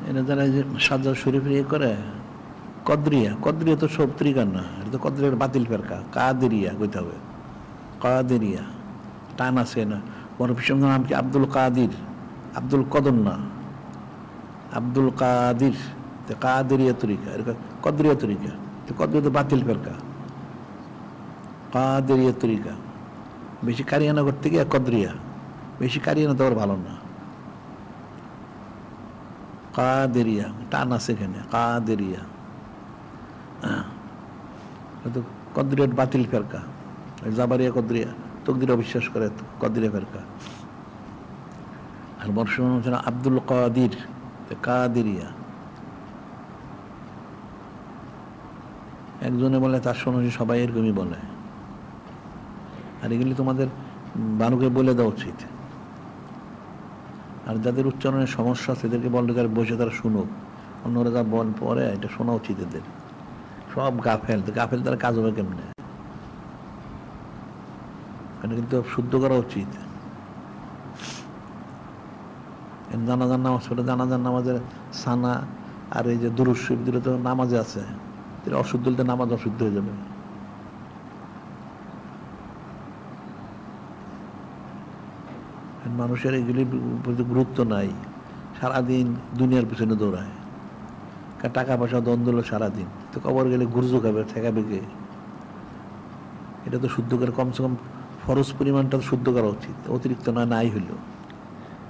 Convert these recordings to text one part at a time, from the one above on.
এরা যারা যে সাজ্জাদ শরীফ ইয়ে করে কদরিয়া, কদরিয়া তো সব তরিকার না, এটা তো কদরিয়ার বাতিল ফেরকা। কাদেরিয়া কইতে হবে, কাদেরিয়া টান আছে না। বরফিসের নাম কি আব্দুল কাদির, আব্দুল কদর না, আব্দুল কাদির। কাদেরিয়া তরিকা, এরকম কদরিয়া তরিকা। তো কদরিয়া তো বাতিল ফেরকা, কাদেরিয়া তরিকা। বেশি কারিয়ানা করতে গিয়ে কদরিয়া, বেশি কারিয়ানা তো আবার ভালো না। কাদেরিয়া টান আছে এখানে, কাদেরিয়া। কদরিয়ার বাতিল ফেরকা, জাবারিয়া কদরিয়া তকদির অবিশ্বাস করে, কদরিয়া ফেরকা। আর বর্ষমান আব্দুল কাদির, কাদেরিয়া। একজনে বলে তার শুনে সবাই এরকমই বলে। আর এগুলি তোমাদের বানুকে বলে দেওয়া উচিত। আর যাদের উচ্চারণের সমস্যা আছে এদেরকে বললে তারা বসে তারা শুনুক, অন্যরা যা বল পরে এটা শোনা উচিত এদের। সব গাফেল, গাফেল তারা কাজ হবে কেমনে? কিন্তু শুদ্ধ করা উচিত। জানাজার নামাজ পড়ে, জানাজার নামাজের সানা আর এই যে দুরূদ শরীফ দিলে তো নামাজে আছে, অশুদ্ধ হলে নামাজ অশুদ্ধ হয়ে যাবে। মানুষের এগুলির প্রতি গুরুত্ব নাই, সারাদিন দুনিয়ার পিছনে দৌড়ায়, টাকা পয়সা দ্বন্দ্ব হলো সারাদিন। তো কবর গেলে গুরজু খাবে, ঠেকাবে কে? এটা তো শুদ্ধ করে কমসে কম ফরজ পরিমাণটা শুদ্ধ করা উচিত, অতিরিক্ত নয়, নাই হইল।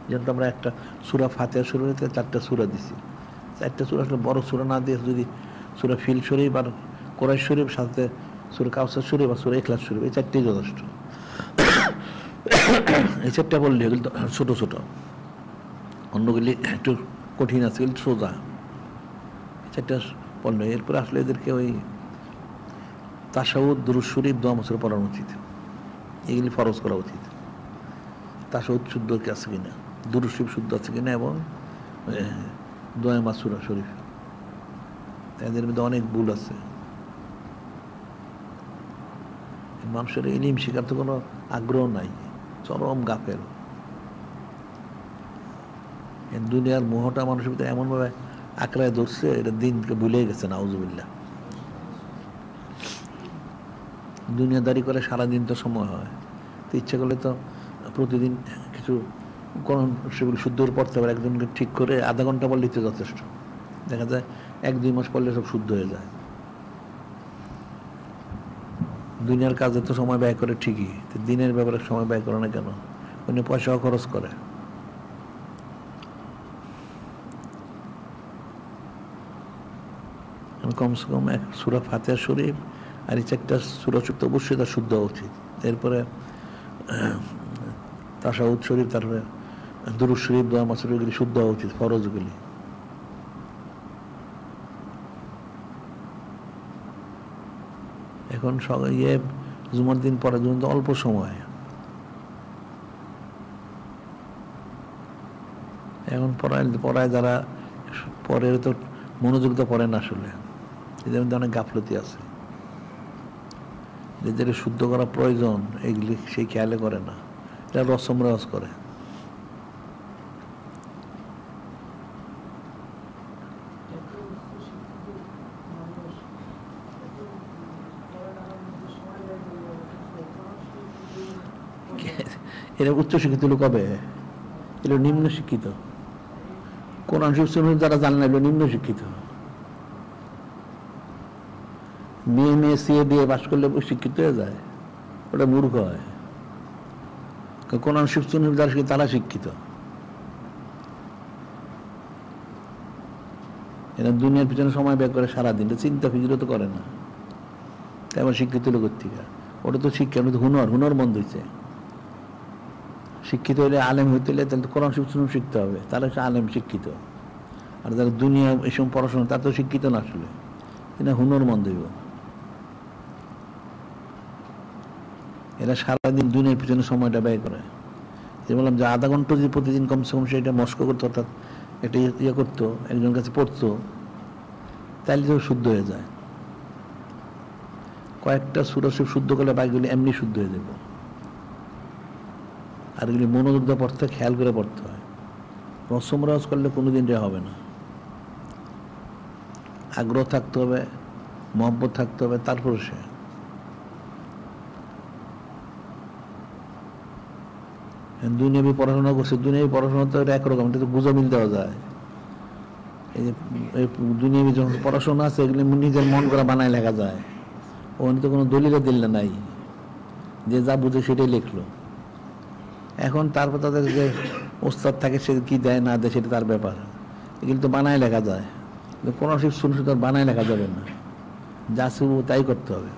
যেহেতু আমরা একটা সূরা ফাতিহা শুরু হইতে 4টা সূরা দিছি, 4টা সূরা আসলে বড় সূরা না দিয়ে যদি সূরা ফিল শরীফ আর কোরআন শরীফ সাথে সূরা কাউসার শরীফ আর সূরা ইখলাস শরীফ, এই 4টেই যথেষ্ট। এই 4টা বললে এগুলো তো ছোট ছোট, অন্যগুলি একটু কঠিন আছে, এগুলো সোজা। 4টা পড়লে এরপরে আসলে এদেরকে ওই তাশাহুদ, দুরূদ শরীফ, দোয়া মাসুরা পড়ানো উচিত। এগুলি ফরজ করা উচিত। তাশাহুদ শুদ্ধ আছে কিনা, দুরূদ শরীফ শুদ্ধ আছে কিনা, এবং দোয়া মাসুরা শরীফ, এদের মধ্যে অনেক ভুল আছে। মানুষের ইলম শেখার তো কোনো আগ্রহ নাই, চরম গাফেল। দুনিয়ার মোহটা মানুষের ভিতরে এমনভাবে আঁকড়ায় ধরছে, এটা দিনকে ভুলে গেছে, নাউজুবিল্লাহ। দুনিয়াদারি করে সারাদিন তো সময় হয়, তো ইচ্ছা করলে তো প্রতিদিন কিছু কোন সেগুলো শুদ্ধ করে পড়তে পারে। একজনকে ঠিক করে আধা ঘন্টা পড়লেই তো যথেষ্ট। দেখা যায় 1-2 মাস পড়লে সব শুদ্ধ হয়ে যায়। দুনিয়ার কাজে তো সময় ব্যয় করে ঠিকই, তো দিনের ব্যাপারে সময় ব্যয় করে না কেন? উনি পয়সাও খরচ করে। কমসে কম এক সূরা ফাতিহা শরীফ আর এই 4টা সূরা যুক্ত অবশ্যই তার শুদ্ধ হওয়া উচিত। এরপরে তাশাহুদ শরীফ, তারপরে দুরূদ শরীফ, দোয়া মাসুরা, এগুলি শুদ্ধ হওয়া উচিত, ফরজগুলি। এখন জুমার দিন পড়ার জন্য তো অল্প সময়, এখন পড়ায় যারা পরে তো মনোযোগ তো পড়ে না আসলে, এদের মধ্যে অনেক গাফলতি আছে। যেটা শুদ্ধ করা প্রয়োজন এগুলি সেই খেয়ালে করে না, এটা রসম রেওয়াজ করে। এরা উচ্চশিক্ষিত লোক হবে, এগুলো নিম্ন শিক্ষিত। কোরআন শরীফ যারা জানে না এগুলো নিম্ন শিক্ষিত। BMA CA দিয়ে পাস করলে শিক্ষিত হয়ে যায়, ওটা মূর্খ হয়। কোরআন শরীফ যারা শিক্ষিত তারা শিক্ষিত। এরা দুনিয়ার পিছনে সময় ব্যয় করে সারাদিন, চিন্তা ফিকির তো করে না, তাই আমার শিক্ষিত লোকের থেকে। ওটা তো শিক্ষা, ওটা তো হুনর বন্ধ হয়েছে। শিক্ষিত হলে, আলেম হইতে হলে তাহলে কোরআন শরীফ শিখতে হবে, তাহলে সে আলেম শিক্ষিত। আর যারা দুনিয়া এসব পড়াশোনা তার তো শিক্ষিত না আসলে, এটা হুনর মন্দ হইব। এরা সারাদিন দুনিয়ার পিছনে সময়টা ব্যয় করে। যে বললাম যে আধা ঘন্টা যদি প্রতিদিন কমসে কম সেটা মস্ক করতো, অর্থাৎ এটা ইয়ে করতো, একজন কাছে পড়তো, তাহলে তো শুদ্ধ হয়ে যায়। কয়েকটা সূরা শরীফ শুদ্ধ করলে বাকিগুলি এমনি শুদ্ধ হয়ে যাবে। আর এগুলি মনোযোগ দিয়ে পড়তে, খেয়াল করে পড়তে হয়। রসম রেওয়াজ করলে কোনোদিন এটা হবে না। আগ্রহ থাকতে হবে, মহব্বত থাকতে হবে, তারপরে সে। দুনিয়াবি পড়াশোনা করছে, দুনিয়াবি পড়াশোনা তো একরকম, এটা তো গুজমিল দেওয়া যায়। এই যে দুনিয়াবি যখন পড়াশোনা আছে এগুলো নিজের মন করা বানায় লেখা যায়, ওখানে তো কোনো দলিলে দিল্লা নাই, যে যা বুঝে সেটাই লিখলো। এখন তারপর তাদের যে ওস্তাদ থাকে সে কি দেয় না দেয় সেটা তার ব্যাপার, এগুলো তো বানায় লেখা যায়। কোনো শুনে তো আর বানায় লেখা যাবে না, যা শুরু তাই করতে হবে।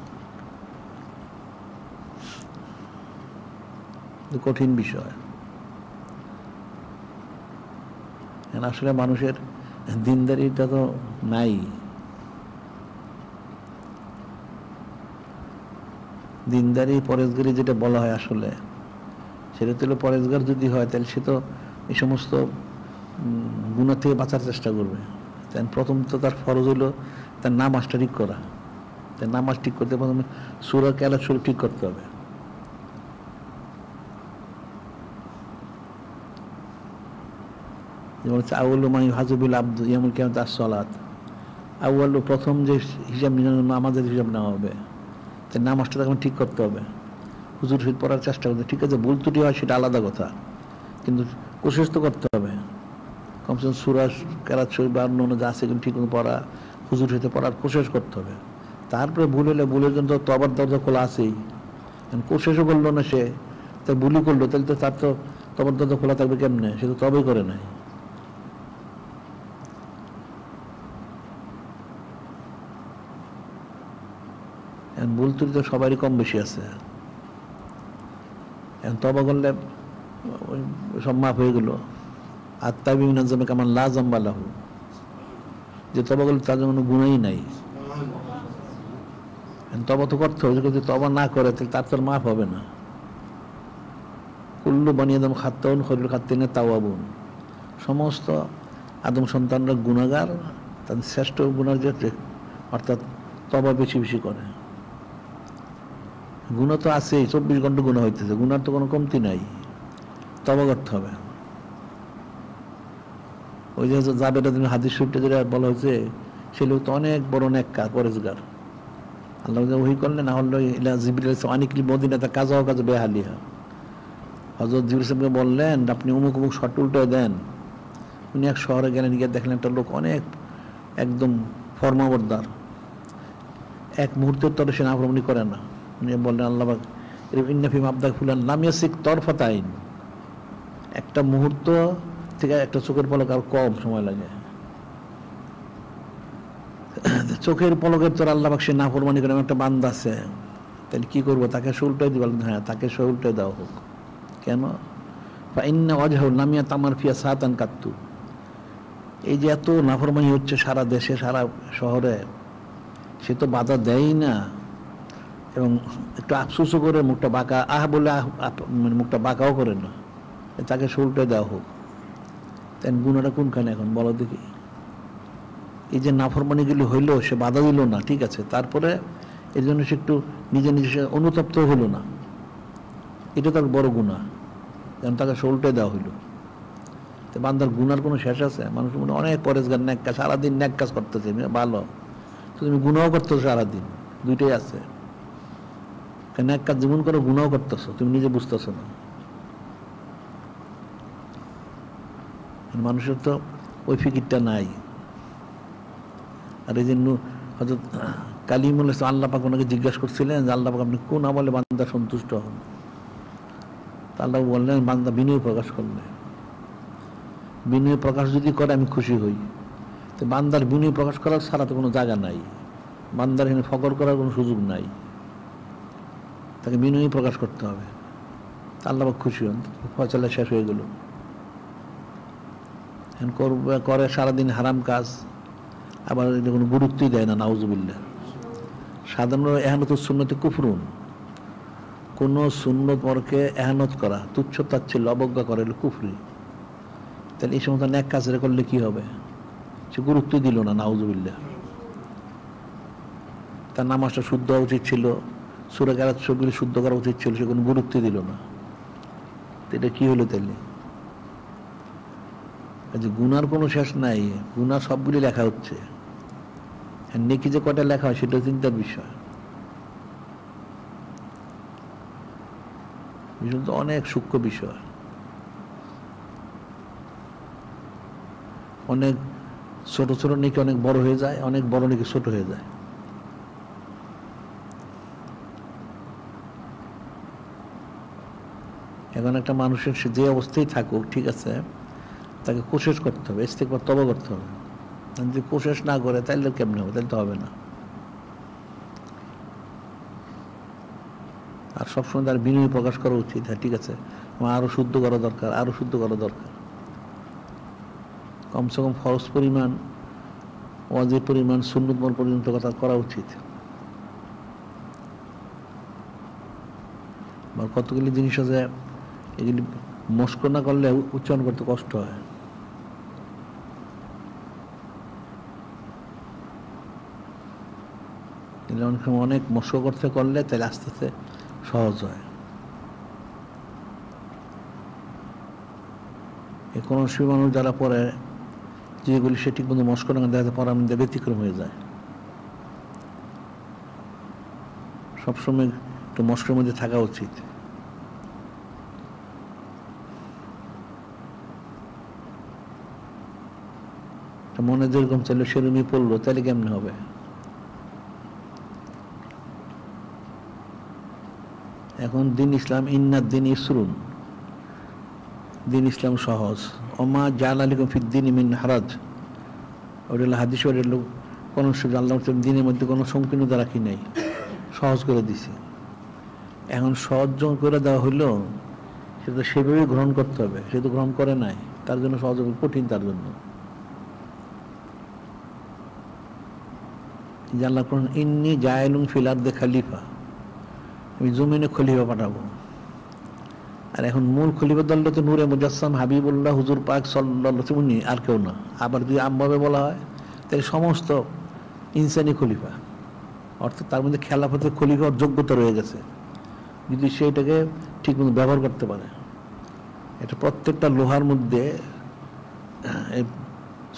কঠিন বিষয়। আসলে মানুষের দিনদারিটা তো নাই। দিনদারি পরেশগারি যেটা বলা হয় আসলে সেটা তো পরেশগার যদি হয় তাহলে সে তো এই সমস্ত গুনাহ থেকে বাঁচার চেষ্টা করবে। তাই প্রথম তো তার ফরজ হলো তার নামাজ ঠিক করা। তাই নামাজ ঠিক করতে প্রথমে সূরা কেরাত শরীফ ঠিক করতে হবে। যেমন হচ্ছে আউয়ালু মা ইউহাসাবুল আবদু ইয়াউমাল কিয়ামাতি আস-সালাত, আউয়ালু প্রথম যে হিসাব আমাদের হিসাব নেওয়া হবে, তাই নামাজটা তখন ঠিক করতে হবে, হুজুর শরীফ পড়ার চেষ্টা করতে। ঠিক আছে, ভুল ত্রুটি হয় সেটা আলাদা কথা, কিন্তু কোশিশ তো করতে হবে কমসে কম সূরা কেরাত শরীফ বা অন্য যা আছে ঠিক মতো পড়া, হুজুর শরীফ পড়ার কোশিশ করতে হবে। তারপরে ভুল হলে ভুলের জন্য তো তওবার দরজা খোলা আছেই। কোশিশও করলো না সে, তাই ভুলই করলো, তাহলে তো তার তো তওবার দরজা খোলা থাকবে কেমনে? সে তো তবেই করে নাই। ভুল ত্রুটি তো সবারই কম বেশি আছে। এখন তওবা করলে সব মাফ হয়ে গেল। আর তাই বিভিন্ন জমে কামান লা জাম্বা লাহু, যে তওবা করলে তার কোনো গুনাহই নাই। তওবা তো করতে হবে, যদি তওবা না করে তাহলে তার তো মাফ হবে না। কুল্লু বানি আদম খাত্তাউন খৈরুল খাত্তিনা তাওয়াবুন, সমস্ত আদম সন্তানরা গুনাহগার, তাদের শ্রেষ্ঠ গুনাহ যে অর্থাৎ তওবা বেশি বেশি করে। গুনাহ তো আছেই, 24 ঘন্টা গুনাহ হইতেছে, গুনার তো কোনো কমতি নাই, তওবা করতে হবে। ওই যে জাবের হাদিস শরীফটা যেটা বলা হয়েছে, সে লোক তো অনেক বড় নেককার পরেজগার। আল্লাহ ওহী করলেন না হলো ইলা জিবরিল আনিকলি মদিনাতে কাজা কাজ বেহালিহা, হযরত জিবরিল সাহেবকে বললেন আপনি অমুক অমুক শর্ত উল্টে দেন। উনি এক শহরে গেলেন, গিয়ে দেখলেন একটা লোক অনেক একদম ফরমাবরদার, এক মুহূর্তের তরে সে নাফরমানি করে না। উনি বললেন আল্লাহ পাক ইন্না ফি মাবদাক ফুলান লাম ইয়াসিক তরফাতাইন, একটা মুহূর্ত থেকে একটা চোখের পলক আর কম সময় লাগে। চোখের পলকের তোর আল্লাহ পাক সে নাফরমানি করে একটা বান্দা আছে, তাহলে কি করবো? তাকে সে উল্টাই দিবেন? হ্যাঁ, তাকে সে উল্টে দেওয়া হোক। কেন? ফাইন্না ওয়াজহু লাম ইয়াতামার ফিয়া সাতান কাত্তু, এই যে এত নাফরমানি হচ্ছে সারা দেশে সারা শহরে, সে তো বাধা দেয়ই না, এবং একটু আফসোসও করে মুখটা বাঁকা বলে মুখটা বাঁকাও করে না, তাকে সে উল্টে দেওয়া হোক। তাই গুনাহটা কোনখানে এখন বলো দেখি? এই যে নাফরমানিগুলি হইলো, সে বাধা দিল না, ঠিক আছে, তারপরে এই জন্য সে একটু নিজে নিজে অনুতপ্ত হইল না, এটা তার বড় গুনাহ, কারণ তাকে সে উল্টে দেওয়া হইল। তো বান্দার গুনার কোনো শেষ আছে? মানুষ মনে অনেক পরেজগার, ন্যাক কাজ, সারাদিন ন্যাক কাজ করতেছে, ভালো, তো তুমি গুনাহও করতেছো সারাদিন, দুইটাই আছে। ন্যাক কাজ যেমন করে গুনাহও করতেছো, তুমি নিজে বুঝতেছো না। মানুষের তো ওই ফিকিরটা নাই। আর এই যে হযরত কালিমুল ইসলাম আল্লাহ পাক ওনাকে জিজ্ঞাসা করছিলেন যে আল্লাহ পাক আপনি কোন আমলে বান্দা সন্তুষ্ট হন? তা আল্লাহ বললেন বান্দা বিনয় প্রকাশ করলে, বিনয় প্রকাশ যদি করে আমি খুশি হই। তো বান্দার বিনয় প্রকাশ করার ছাড়া তো কোনো জায়গা নাই, বান্দার এখানে ফকর করার কোনো সুযোগ নাই, তাকে বিনয় প্রকাশ করতে হবে। তা আল্লাহ পাক খুশি হন, ফয়সালা শেষ হয়ে গেল। করে সারাদিন হারাম কাজ, আবার এটা কোনো গুরুত্বই দেয় না, নাউজুবিল্লাহ। সাধারণ এহানত সুন্নতে কুফরুন, কোন সুন্নত পরকে এহানত করা, তুচ্ছ তাচ্ছিল্য অবজ্ঞা করে কুফরি। তাহলে এই সমস্ত ন্যাক কাজটা করলে কি হবে? সে গুরুত্ব দিল না, নাউজুবিল্লাহ। তার নামাজটা শুদ্ধ হওয়া উচিত ছিল, সূরা কেরাত সবগুলি শুদ্ধ করা উচিত ছিল, সে কোনো গুরুত্ব দিল না। এটা কি হলো তাহলে? গুনার কোনো শেষ নাই, গুনার সবগুলি লেখা হচ্ছে। নেকি যে কয়টা লেখা হয় সেটাও চিন্তার বিষয়। বিষয় তো অনেক সূক্ষ্ম বিষয়, অনেক ছোট ছোট নেকি অনেক বড় হয়ে যায়, অনেক বড় নেকি ছোট হয়ে যায়। এখন একটা মানুষের সে যে অবস্থায় থাকুক, ঠিক আছে, তাকে কোশিশ করতে হবে, ইস্তেগফার তওবা করতে হবে। যদি কোশিশ না করে তাহলে কেমনে হবে? তাহলে তো হবে না। আর সবসময় তার বিনয় প্রকাশ করা উচিত, হ্যাঁ ঠিক আছে, আমার আরো শুদ্ধ করা দরকার, আরো শুদ্ধ করা দরকার। কমসে কম ফরজ পরিমাণ, ওয়াজিব পরিমাণ, সুন্নত পর্যন্ত কথা করা উচিত। বা কতগুলি জিনিস আছে এগুলি মস্ক না করলে উচ্চারণ করতে কষ্ট হয়। অনেক সময় অনেক মস্ক করলে তাহলে আস্তে আস্তে সহজ হয়। কোনো মানুষ যারা পড়ে যেগুলি সে ঠিক মতো মস্ক না দেখা যায় পড়ার মধ্যে ব্যতিক্রম হয়ে যায়। সবসময় একটু মস্কের মধ্যে থাকা উচিত। মনে যেরকম চাইলে সেরকমই পড়লো, তাহলে কেমনে হবে? এখন দিন ইসলাম, ইন্নাদ দিন ইসরুন, দিন ইসলাম সহজ। ওমা জাআলা আলাইকুম ফিদ-দীন মিন হারাজ, ওটা হলো হাদিস, ওটা হলো কোনো আল্লাহ দিনের মধ্যে কোনো সংকীর্ণতা রাখি নাই, সহজ করে দিছি। এখন সহজ করে দেওয়া হইলো, সেটা সেভাবে গ্রহণ করতে হবে। সে তো গ্রহণ করে নাই, তার জন্য সহজ হবে কঠিন। তার জন্য আল্লাহ কোরআন, ইন্নী জাইলুন ফিল আরদি খলিফা, আমি জমিনে খলিফা পাঠাবো। আর এখন মূল খলিফা দল তো নূরে মুজাসসাম হাবিবুল্লাহ হুজুর পাক সাল্লাল্লাহু আলাইহি ওয়াসাল্লাম, উনি, আর কেউ না। আবার যদি আমভাবে বলা হয় তাহলে সমস্ত ইনসানি খলিফা, অর্থাৎ তার মধ্যে খেলাফতের খলিফার যোগ্যতা রয়ে গেছে, যদি সেটাকে ঠিক মতো ব্যবহার করতে পারে। এটা প্রত্যেকটা লোহার মধ্যে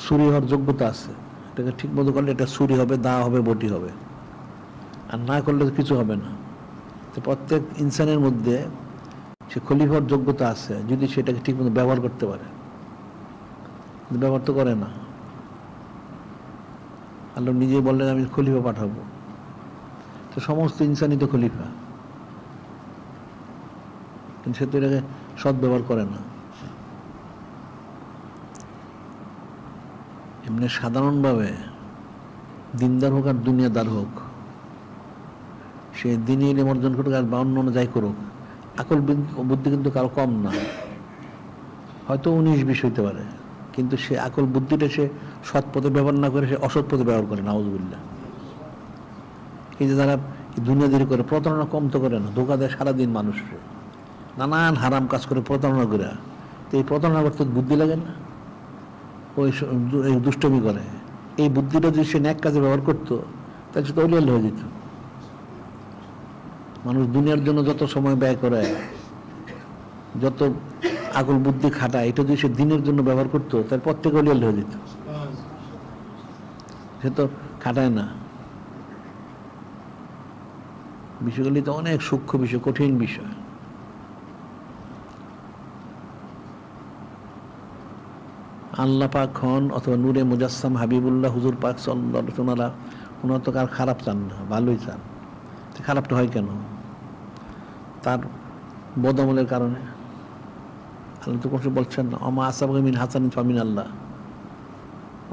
ছুরি হওয়ার যোগ্যতা আছে। এটাকে ঠিক মতো করলে এটা ছুরি হবে, দা হবে, বটি হবে। আর না করলে কিছু হবে না। তো প্রত্যেক ইনসানের মধ্যে সে খলিফার যোগ্যতা আছে, যদি সেটাকে ঠিক মতো ব্যবহার করতে পারে। ব্যবহার তো করে না। আল্লাহ নিজে বললেন আমি খলিফা পাঠাবো, তো সমস্ত ইনসানই তো খলিফা, কিন্তু সে তো এটাকে সৎ ব্যবহার করে না। এমনি সাধারণভাবে দিনদার হোক আর দুনিয়াদার হোক, সে দিনই ইলম অর্জন করুক আর বা অন্য যাই করুক, আকল বুদ্ধি কিন্তু কারো কম না। হয়তো 19-20 হইতে পারে, কিন্তু সে আকল বুদ্ধিটা সে সৎ পথে ব্যবহার না করে সে অসৎ পথে ব্যবহার করে, নাউজুবিল্লাহ। এই যে যারা দুনিয়াদারি করে, প্রতারণা কম তো করে না, ধোঁকা দেয় সারাদিন মানুষকে, নানান হারাম কাজ করে প্রতারণা করে। তো এই প্রতারণা করতে বুদ্ধি লাগে না? ওই দুষ্টমি করে। এই বুদ্ধিটা যদি সে ন্যাক কাজে ব্যবহার করতো তাহলে সে তো অলিয়াল হয়ে যেত। মানুষ দুনিয়ার জন্য যত সময় ব্যয় করে, যত আকল বুদ্ধি খাটায়, এটা যদি সে দিনের জন্য ব্যবহার করতো তাহলে প্রত্যেক অলিয়াল হয়ে যেত। সে তো খাটায় না। বিষয়গুলি তো অনেক সূক্ষ্ম বিষয়, কঠিন বিষয়। আল্লাহ পাক হন অথবা নূরে মুজাসসাম হাবিবুল্লাহ হুজুর পাক সাল্লাল্লাহু আলাইহি ওয়াসাল্লাম, ওনারা তো কার খারাপ চান না, ভালোই চান। খারাপটা হয় কেন? তার বদআমলের কারণে। আল্লাহ তো কিছু বলছেন না, ওমা আসাবাকা মিন হাসানিন ফামিন আল্লাহ,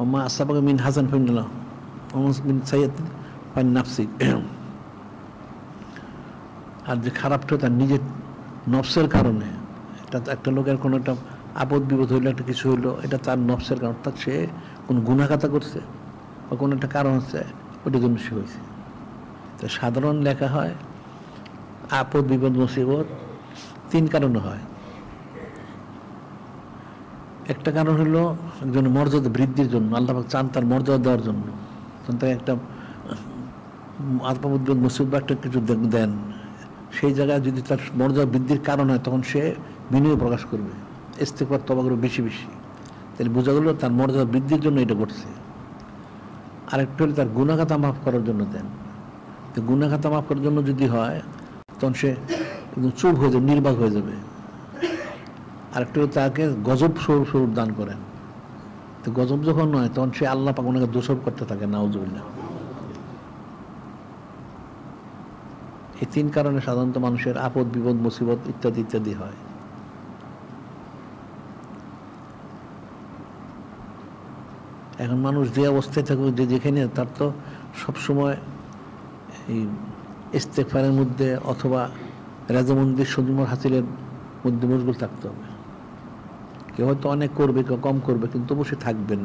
ওমা আসাবাকা মিন হাসান ফামিন আল্লাহ, ওমা মিন সাইয়্যাতিন ফামিন নাফসিক। আর যে খারাপটা তার নিজের নফসের কারণে, এটা একটা লোকের কোনো একটা আপদ বিপদ হইলো, একটা কিছু হইলো, এটা তার নফসের কারণ। অর্থাৎ সে কোন গুনাহগাতা করছে বা কোনো একটা কারণ হচ্ছে, ওটার জন্য সে হয়েছে। তো সাধারণ লেখা হয় আপদ বিপদ মুসিবত 3 কারণে হয়। একটা কারণ হলো একজনের মর্যাদা বৃদ্ধির জন্য, আল্লাহ পাক চান তার মর্যাদা দেওয়ার জন্য, তাকে একটা আপদ মুসিবত বা একটা কিছু দেন, সেই জায়গায় যদি তার মর্যাদা বৃদ্ধির কারণ হয় তখন সে বিনয় প্রকাশ করবে, ইস্তেগফার তওবা করবে বেশি বেশি। তাহলে বোঝা গেল তার মর্যাদা বৃদ্ধির জন্য এটা ঘটছে। আরেকটা হলে তার গুনাহগাতা মাফ করার জন্য দেন। তো গুনাহগাতা মাফ করার জন্য যদি হয় তখন সে চুপ হয়ে যাবে, নির্বাক হয়ে যাবে। আরেকটা হলে তাকে গজব স্বরূপ দান করেন। তো গজব যখন নয় তখন সে আল্লাহ পাক ওনাকে দোষব করতে থাকে, নাউজুবিল্লাহ। এই তিন কারণে সাধারণত মানুষের আপদ বিপদ মুসিবত ইত্যাদি ইত্যাদি হয়। এখন মানুষ যে অবস্থায় থাকুক, যে যেখানে, তার তো সবসময় এই ইস্তেগফারের মধ্যে অথবা রাজামন্দির সজুমর হাসিলের মধ্যে মশগুল থাকতে হবে। কেউ হয়তো অনেক করবে, কেউ কম করবে, কিন্তু অবশ্যই থাকবেন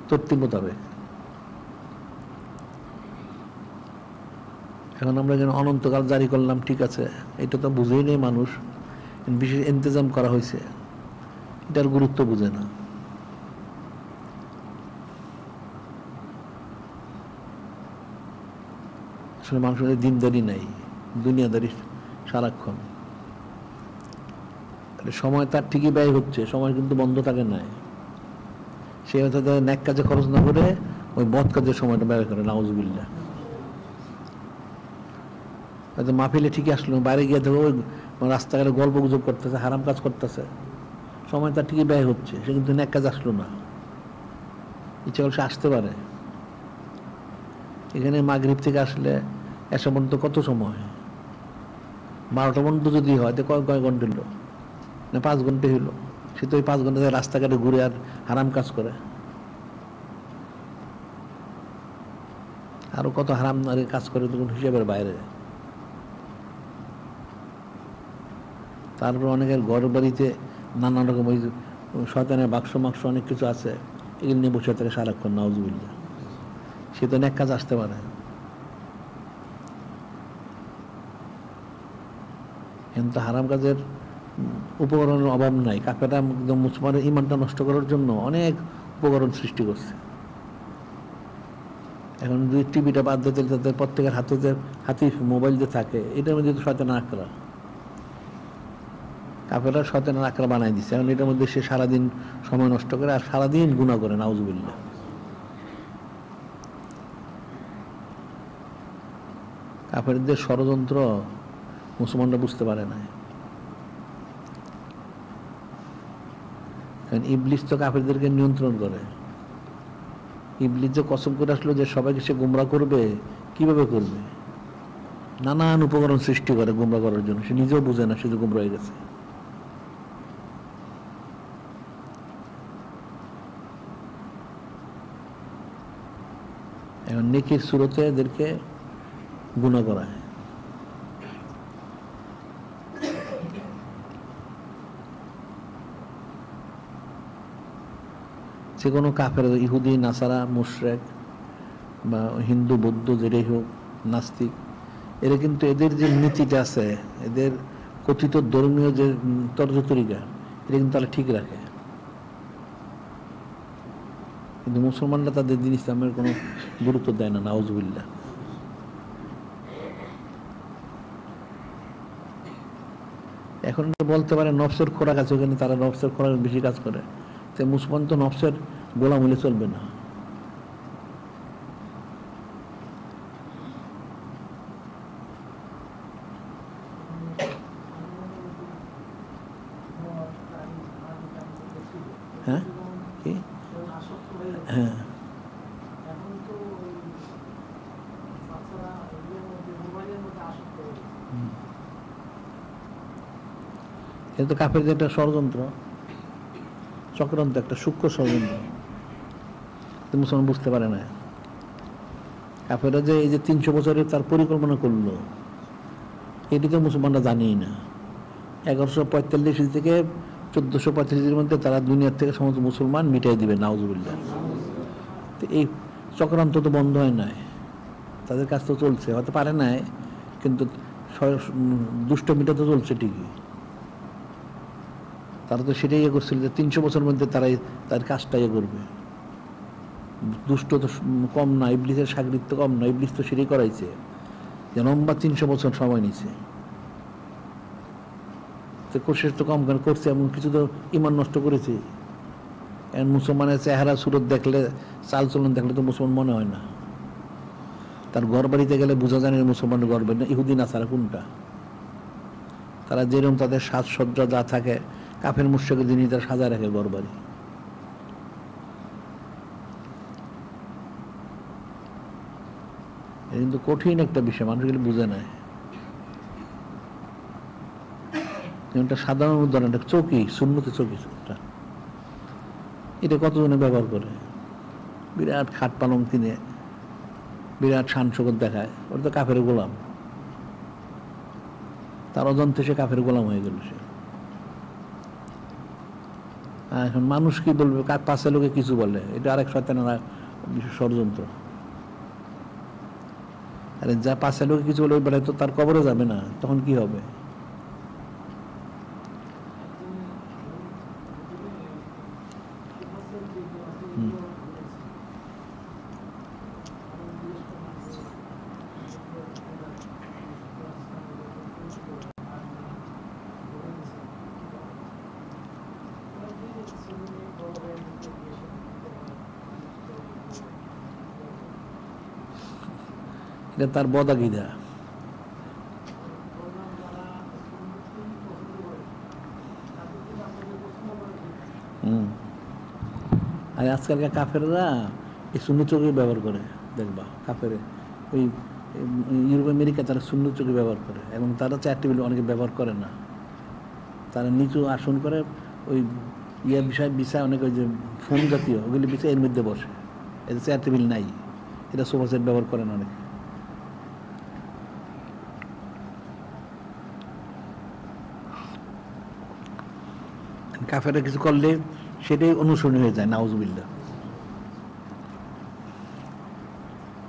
তরতিব মোতাবেক। এখন আমরা যেন অনন্তকাল জারি করলাম, ঠিক আছে, এটা তো বুঝেই নেই মানুষ, বিশেষ ইন্তজাম করা হয়েছে, এটার গুরুত্ব বুঝে না। আসলে মানুষের দিনদারি নাই, দুনিয়াদারি সারাক্ষণ। সময় তার ঠিকই ব্যয় হচ্ছে, সময় কিন্তু বন্ধ থাকে না। সে হয়তো ন্যাক কাজে খরচ না করে ওই বদ কাজের সময়টা ব্যয় করে, নাউজুবিল্লাহ। হয়তো মাহফিলে ঠিকই আসলো, বাইরে গিয়ে দেখো ওই রাস্তাঘাটে গল্প গুজব করতেছে, হারাম কাজ করতেছে, সময় তার ঠিকই ব্যয় হচ্ছে, সে কিন্তু ন্যাক কাজ আসলো না। ইচ্ছা করলে সে আসতে পারে। এখানে মাগরিব থেকে আসলে এসা পর্যন্ত কত সময়? 12টা পর্যন্ত যদি হয় তো কয় ঘন্টা হলো? না 5 ঘন্টা হইলো। সে তো ওই 5 ঘন্টা রাস্তাঘাটে ঘুরে আর হারাম কাজ করে। আরো কত হারাম কাজ করে তখন হিসাবের বাইরে। তারপর অনেকের ঘর বাড়িতে নানা রকম ওই শয়তানের বাক্স মাক্স অনেক কিছু আছে, এগুলো নিয়ে বসে থাকে সারাক্ষণ, নাউজুবিল্লাহ। সে তো নেক কাজ আসতে পারে। কিন্তু হারাম কাজের উপকরণের অভাব নাই। কাফেররা একদম মুসলমানের ইমানটা নষ্ট করার জন্য অনেক উপকরণ সৃষ্টি করছে। এখন যদি টিভিটা বাদ দিতে, তাদের প্রত্যেকের হাতে মোবাইল যে থাকে, এটার মধ্যে তো শয়তানের আকড়া, কাফেররা শয়তানের আকড়া বানাই দিচ্ছে। এখন এটার মধ্যে সে সারাদিন সময় নষ্ট করে আর সারাদিন গুনাহ করে, নাউজুবিল্লাহ। কাফেরদের ষড়যন্ত্র মুসলমানরা বুঝতে পারে না। কারণ ইবলিস তো কাফেরদেরকে নিয়ন্ত্রণ করে। ইবলিস যে কসম করে আসলো যে সবাইকে সে গুমরা করবে, কিভাবে করবে? নানান উপকরণ সৃষ্টি করে গুমরা করার জন্য, সে নিজেও বুঝে না, সে যে গুমরা হয়ে গেছে। এখন নেকির সুরতে এদেরকে গুনাহ করায়। যে কোনো কাফের, ইহুদি, নাসারা, মুশরিক বা হিন্দু বৌদ্ধ যেটাই হোক, নাস্তিক, এরা কিন্তু এদের যে নীতিটা আছে, এদের কথিত ধর্মীয় যে তর্জ তরিকা, এটা কিন্তু তারা ঠিক রাখে। কিন্তু মুসলমানরা তাদের দিন ইসলামের কোনো গুরুত্ব দেয় না, নাউজুবিল্লাহ। এখন বলতে পারে নফসের খোরাক আছে ওখানে, তারা নফসের খোরাক বেশি কাজ করে। তাই মুসলমান তো নফসের গোলাম হলে চলবে না। হ্যাঁ, কি? হ্যাঁ, এটা তো কাফেরদের একটা ষড়যন্ত্র, চক্রান্ত, একটা সূক্ষ্ম ষড়যন্ত্র, মুসলমান বুঝতে পারে না। কাফেররা যে এই যে 300 বছরের তার পরিকল্পনা করলো, এটি তো মুসলমানরা জানেই না। 1145 থেকে 1445-এর মধ্যে তারা দুনিয়ার থেকে সমস্ত মুসলমান মিটাই দিবে, নাউজুবিল্লাহ। তো এই চক্রান্ত তো বন্ধ হয় নাই, তাদের কাজ তো চলছে, হতে পারে নাই, কিন্তু দুষ্ট মিটা তো চলছে ঠিকই। তারা তো সেটাই ইয়ে করছিল যে 300 বছরের মধ্যে তারাই তার কাজটা ইয়ে করবে। দুষ্ট তো কম না, ইবলিসের সাগরিদ তো কম না, ইবলিস তো সেটাই করাইছে, যে লম্বা 300 বছর সময় নিছে। তো কোশেষ তো কম করছে, এমন কিছু তো ইমান নষ্ট করেছে। মুসলমানের চেহারা সুরত দেখলে, চাল চলন দেখলে তো মুসলমান মনে হয় না। তার ঘর বাড়িতে গেলে বোঝা যায় না মুসলমানের ঘর বাড়ি না ইহুদি নাসারা কোনটা। তারা যেরকম তাদের সাজসজ্জা যা থাকে কাফের মুশরিকের দিনই তারা সাজায় রাখে ঘর বাড়ি। কিন্তু কঠিন একটা বিষয়, মানুষ এগুলো বুঝে নেয়। একটা সাধারণ উদাহরণ, একটা চৌকি, সুন্নতি চৌকি, এটা কতজনে ব্যবহার করে, বিরাট খাট পালং কিনে বিরাট শান শৌকত দেখায়, ওটা তো কাফের গোলাম, তার অজান্তে সে কাফের গোলাম হয়ে গেল সে। এখন মানুষ কি বলবে, পাশে লোকে কিছু বলে, এটা আরেক শয়তানের ষড়যন্ত্র। আরে যা পাশে লোকে কিছু বলে বেড়ায় তো তার কবরে যাবে না, তখন কি হবে? এটা তার বদাগিদা। আর আজকালকার কাফেররা এই সুন্নত চৌকি ব্যবহার করে, দেখবা কাফের ওই ইউরোপ আমেরিকা তারা সুন্নত চৌকি ব্যবহার করে, এবং তারা চেয়ার টেবিল অনেকে ব্যবহার করে না, তারা নিচু আসন করে ওই বিষয় অনেক ওই যে ফোন জাতীয় ওগুলি বিষয় এর মধ্যে বসে, এটা চেয়ার টেবিল নাই, এটা সোফা সেট ব্যবহার করে না অনেকে। কাফেররা কিছু করলে সেটাই অনুসরণ হয়ে যায়, নাউজুবিল্লাহ।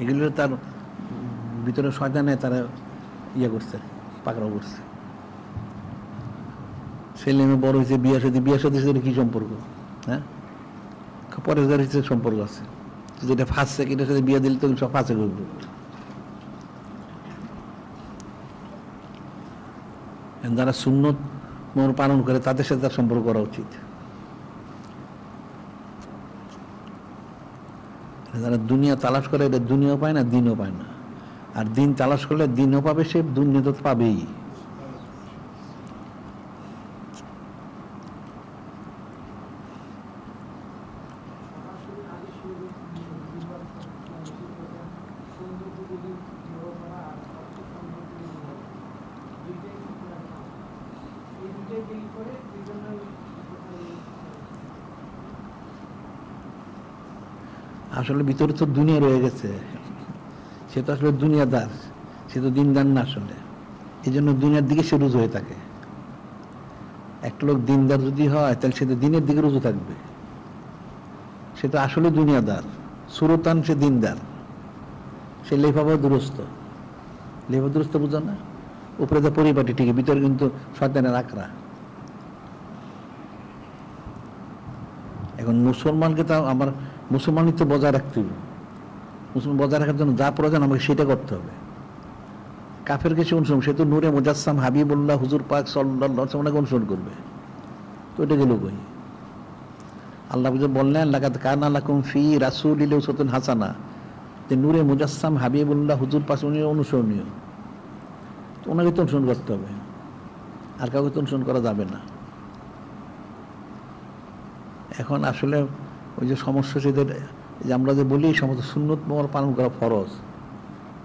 এগুলো তার ভিতরে শয়তানে তারা করছে, পাকড়াও করছে। ছেলে মেয়ে বড় হয়েছে, বিয়ে সাথে কি সম্পর্ক? হ্যাঁ, পরে সম্পর্ক আছে, যেটা ফাঁসছে এটার সাথে বিয়ে দিলে তো সব ফাঁসে করবে। যারা সুন্নত মোর পালন করে তাদের সাথে তার সম্পর্ক করা উচিত। যারা দুনিয়া তালাশ করে, এটা দুনিয়াও পায় না, দিনও পায় না। আর দিন তালাশ করলে দিনও পাবে সে, দুনিয়া তো পাবেই। আসলে ভিতরে তো দুনিয়া রয়ে গেছে, সে তো আসলে দুনিয়াদার, সে তো দিনদার না আসলে, এই জন্য দুনিয়ার দিকে সে রুজু হয়ে থাকে। একটা লোক দিনদার যদি হয় তাহলে সে তো দিনের দিকে রুজু থাকবে, সে তো আসলে দুনিয়াদার, সুরতান সে দিনদার, সে লেফাফা দুরস্ত। লেফা দুরস্ত বুঝো না, উপরে তো পরিপাটি ঠিক, ভিতরে কিন্তু শয়তানের আকড়া। এখন মুসলমানকে তো আমার মুসলমানই তো বজায় রাখতে হবে, মুসলমান বজায় রাখার জন্য যা প্রয়োজন আমাকে সেটা করতে হবে। কাফের কিছু অনুসরণ, সে তো নূরে মুজাসসাম হাবিবুল্লাহ হুজুর পাক সাল্লাল্লাহু আলাইহি ওয়াসাল্লামকে অনুসরণ করবে, তো এটা গেল কই? আল্লাহ বললেন লাকাদ কানা লাকুম ফি রাসূলিল্লাহি উসওয়াতুন হাসানা, যে নূরে মুজাসসাম হাবিবুল্লাহ হুজুর পাক অনুসরণীয়, তো ওনাকে তো অনুসরণ করতে হবে, আর কাউকে তো অনুসরণ করা যাবে না। এখন আসলে ওই যে সমস্যা সেদের, যে আমরা যে বলি সমস্ত সুন্নত মোর পালন করা ফরজ,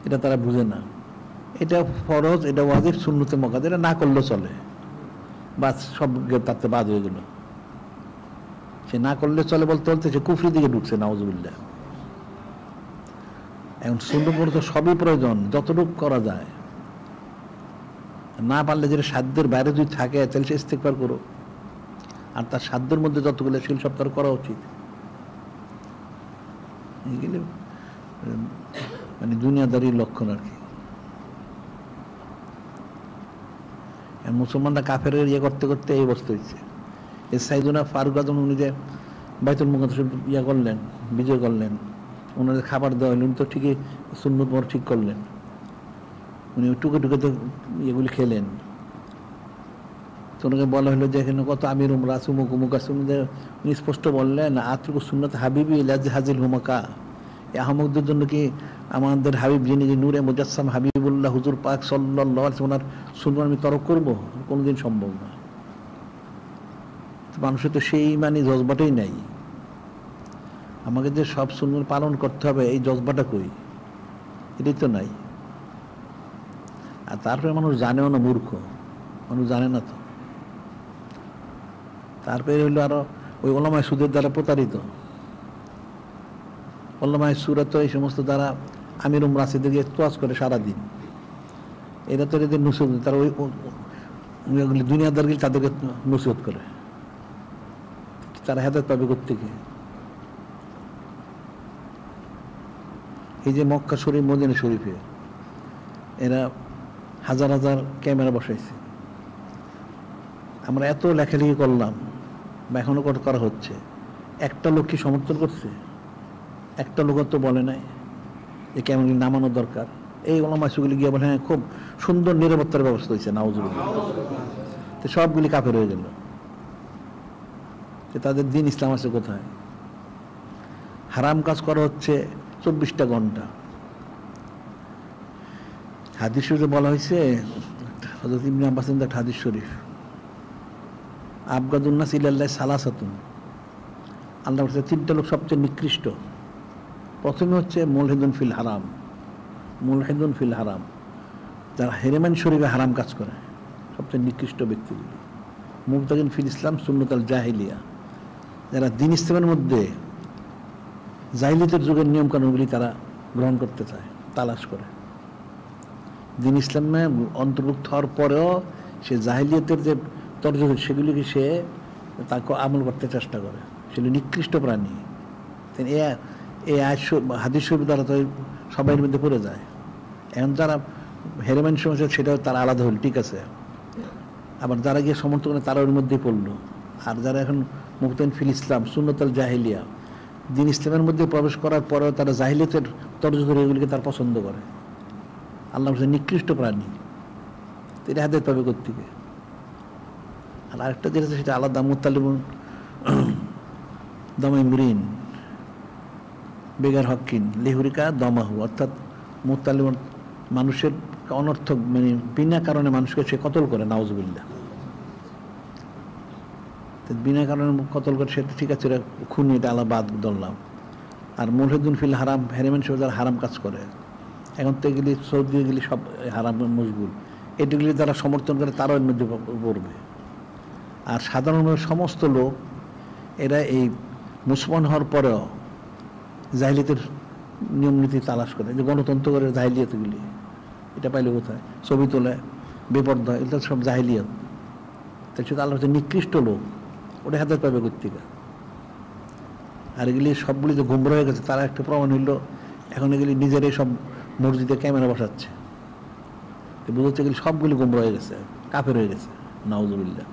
এটা তারা বুঝে না। এটা ফরজ, এটা ওয়াজিব, সুন্নতে মুআক্কাদা, এটা না করলেও চলে, বাস সব তাতে বাদ হয়ে গেল। সে না করলে চলে বলতে বলতে সে কুফরি দিকে ঢুকছে, নাউজুবিল্লাহ। এখন সুন্নত তো সবই প্রয়োজন, যতটুকু করা যায়, না পারলে যেটা সাধ্যের বাইরে যদি থাকে তাহলে সে ইস্তেগফার করো, আর তার সাধ্যের মধ্যে যতগুলো ছিল সব তার করা উচিত। এগুলো মানে দুনিয়াদারির লক্ষণ আর কি। মুসলমানরা কাফের করতে করতে এই অবস্থা হয়েছে। এই সাইদুনা ফারুক আজম উনি যে বাইতুল মুকাদ্দাস করলেন, বিজয় করলেন, ওনাদের খাবার দেওয়া হলেন, তো ঠিকই সুন্নত মোর ঠিক করলেন, উনি টুকে টুকে তো এগুলি খেলেন। তো ওনাকে বলা হলো যে এখানে কত আমির উমরা আছে, উমুক উমুক আছে, উনি স্পষ্ট বললেন আত্রুকু সুন্নত হাবিবি লাজ হাজিল হুমাকা, এই আহমকদের জন্য কি আমাদের হাবিব যিনি নূরে মুজাসসাম হাবিবুল্লাহ হুজুর পাক সাল্লাল্লাহু আলাইহি ওয়াসাল্লাম ওনার সুন্নাহ আমি তরক করবো? কোনোদিন সম্ভব না। মানুষের তো সেই ইমানি জজবাটাই নাই। আমাকে যে সব সুন্নাহ পালন করতে হবে এই জজবাটা কই? এটাই তো নাই। আর তারপরে মানুষ জানেও না, মূর্খ মানুষ জানে না তো। তারপরে হইলো আরো ওই ওলামায়ে সুদের দ্বারা প্রতারিত। ওলামায়ে সুরা তো এই সমস্ত দ্বারা আমির রাশিদেরকে তোয়াজ করে সারাদিন। এরা তো এদের নসিহত, তারা ওই দুনিয়াদারগুলি তাদেরকে নসিহত করে। তারা হেদায়েত পাবে কোত্থেকে? এই যে মক্কা শরীফ, মদিনা শরীফে এরা হাজার হাজার ক্যামেরা বসাইছে। আমরা এত লেখালেখি করলাম বা এখনো করা হচ্ছে, একটা লোক কি সমর্থন করছে? একটা লোক তো বলে নাই যে ক্যামেরা নামানো দরকার। এই ওলামায়ে সুগুলি গিয়ে বলে হ্যাঁ খুব সুন্দর নিরাপত্তার ব্যবস্থা হয়েছে, নাউজুবিল্লাহ। তো সবগুলি কাফের হয়ে গেল। তাদের দিন ইসলাম আছে কোথায়? হারাম কাজ করা হচ্ছে 24টা ঘন্টা। হাদিস শরীফে বলা হয়েছে, হযরত ইবনে আব্বাসের একটা হাদিস শরীফ, আবগাদুন নাস ইলাল্লাহি সালাসাতুন, আল্লাহর কাছে 3টা লোক সবচেয়ে নিকৃষ্ট। প্রথমে হচ্ছে মুলহিদুন ফিল হারাম, মুলহিদুন ফিল হারাম, যারা হেরেমান শরীফে হারাম কাজ করে, সবচেয়ে নিকৃষ্ট ব্যক্তিগুলি। মুবতাদিন ফিল ইসলাম সুন্নাতুল জাহিলিয়া, যারা দিন ইসলামের মধ্যে জাহিলিয়াতের যুগের নিয়ম কানুনগুলি তারা গ্রহণ করতে চায়, তালাশ করে। দিন ইসলামে অন্তর্ভুক্ত হওয়ার পরেও সে জাহিলিয়াতের যে তর্জ সেগুলিকে সে তাকে আমল করতে চেষ্টা করে, সেগুলি নিকৃষ্ট প্রাণী। এই হাদিস শরীফ দ্বারা তো সবাই মধ্যে পড়ে যায়। এখন যারা হেরেমান সমস্যা সেটাও তারা আলাদা হল, ঠিক আছে। আবার যারা গিয়ে সমর্থন করে তারা ওর মধ্যেই পড়লো। আর যারা এখন মুবতাদিন ফিল ইসলাম সুন্নাতুল জাহিলিয়া, দিন ইসলামের মধ্যে প্রবেশ করার পরেও তারা জাহিলিয়াতের তর্জ ধরে এগুলিকে তারা পছন্দ করে। আল্লাহ বলছে নিকৃষ্ট প্রাণী, এটা হেদায়েত পাবে কোত্থেকে? আর আরেকটা যেটা সেটা আলাদা, মুতালিবুন দমাইমরিন বেগার হকিন লেহুরিকা দমাহু, অর্থাৎ মুতালিবুন মানুষের অনর্থক মানে বিনা কারণে মানুষকে সে কতল করে, নাউজুবিল্লাহ। বিনা কারণে কতল করে সেটা ঠিক আছে, খুনি, এটা আলাদা বাদ ধরলাম। আর মুলহিদুন ফিল হারাম, হেরেমেন সে যারা হারাম কাজ করে, এখন তো এগুলি সৌদি এগুলি সব হারাম মশগুল, এগুলি যারা সমর্থন করে তারাও এর মধ্যে পড়বে। আর সাধারণভাবে সমস্ত লোক এরা এই মুসলমান হওয়ার পরেও জাহিলিয়াতের নিয়ম নীতি তালাশ করে, যে গণতন্ত্র করে জাহিলিয়াতগুলি, এটা পাইলে কোথায়? ছবি তোলে, বেপর্দা, এটা সব জাহিলিয়াত। তাই শুধু আল্লাহ হচ্ছে নিকৃষ্ট লোক, ওটা হেদায়েত পাবে কোত্থেকে? আর এগুলি সবগুলি যে গুমরা হয়ে গেছে তারা একটা প্রমাণ হইল, এখন এগুলি নিজেরাই সব মসজিদে ক্যামেরা বসাচ্ছে, বুঝাচ্ছে এগুলি সবগুলি গুমরা হয়ে গেছে, কাফের হয়ে গেছে, নাউজুবিল্লাহ।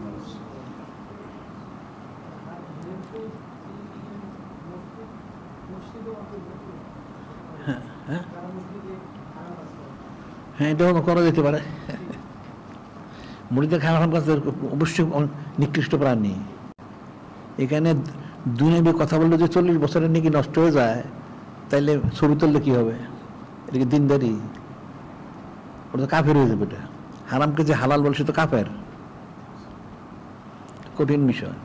হ্যাঁ, এটাও করা যেতে পারে। মুরিদের খারাপ কাজ অবশ্যই নিকৃষ্ট প্রাণী। এখানে দুনিয়াবি কথা বললে যে 40 বছরের নাকি নষ্ট হয়ে যায়, তাইলে ছবি তুললে কি হবে? এটা কি দিনদারি? ওটা তো কাফের হয়ে যাবে। এটা হারামকে যে হালাল বলে সে তো কাফের, কঠিন বিষয়।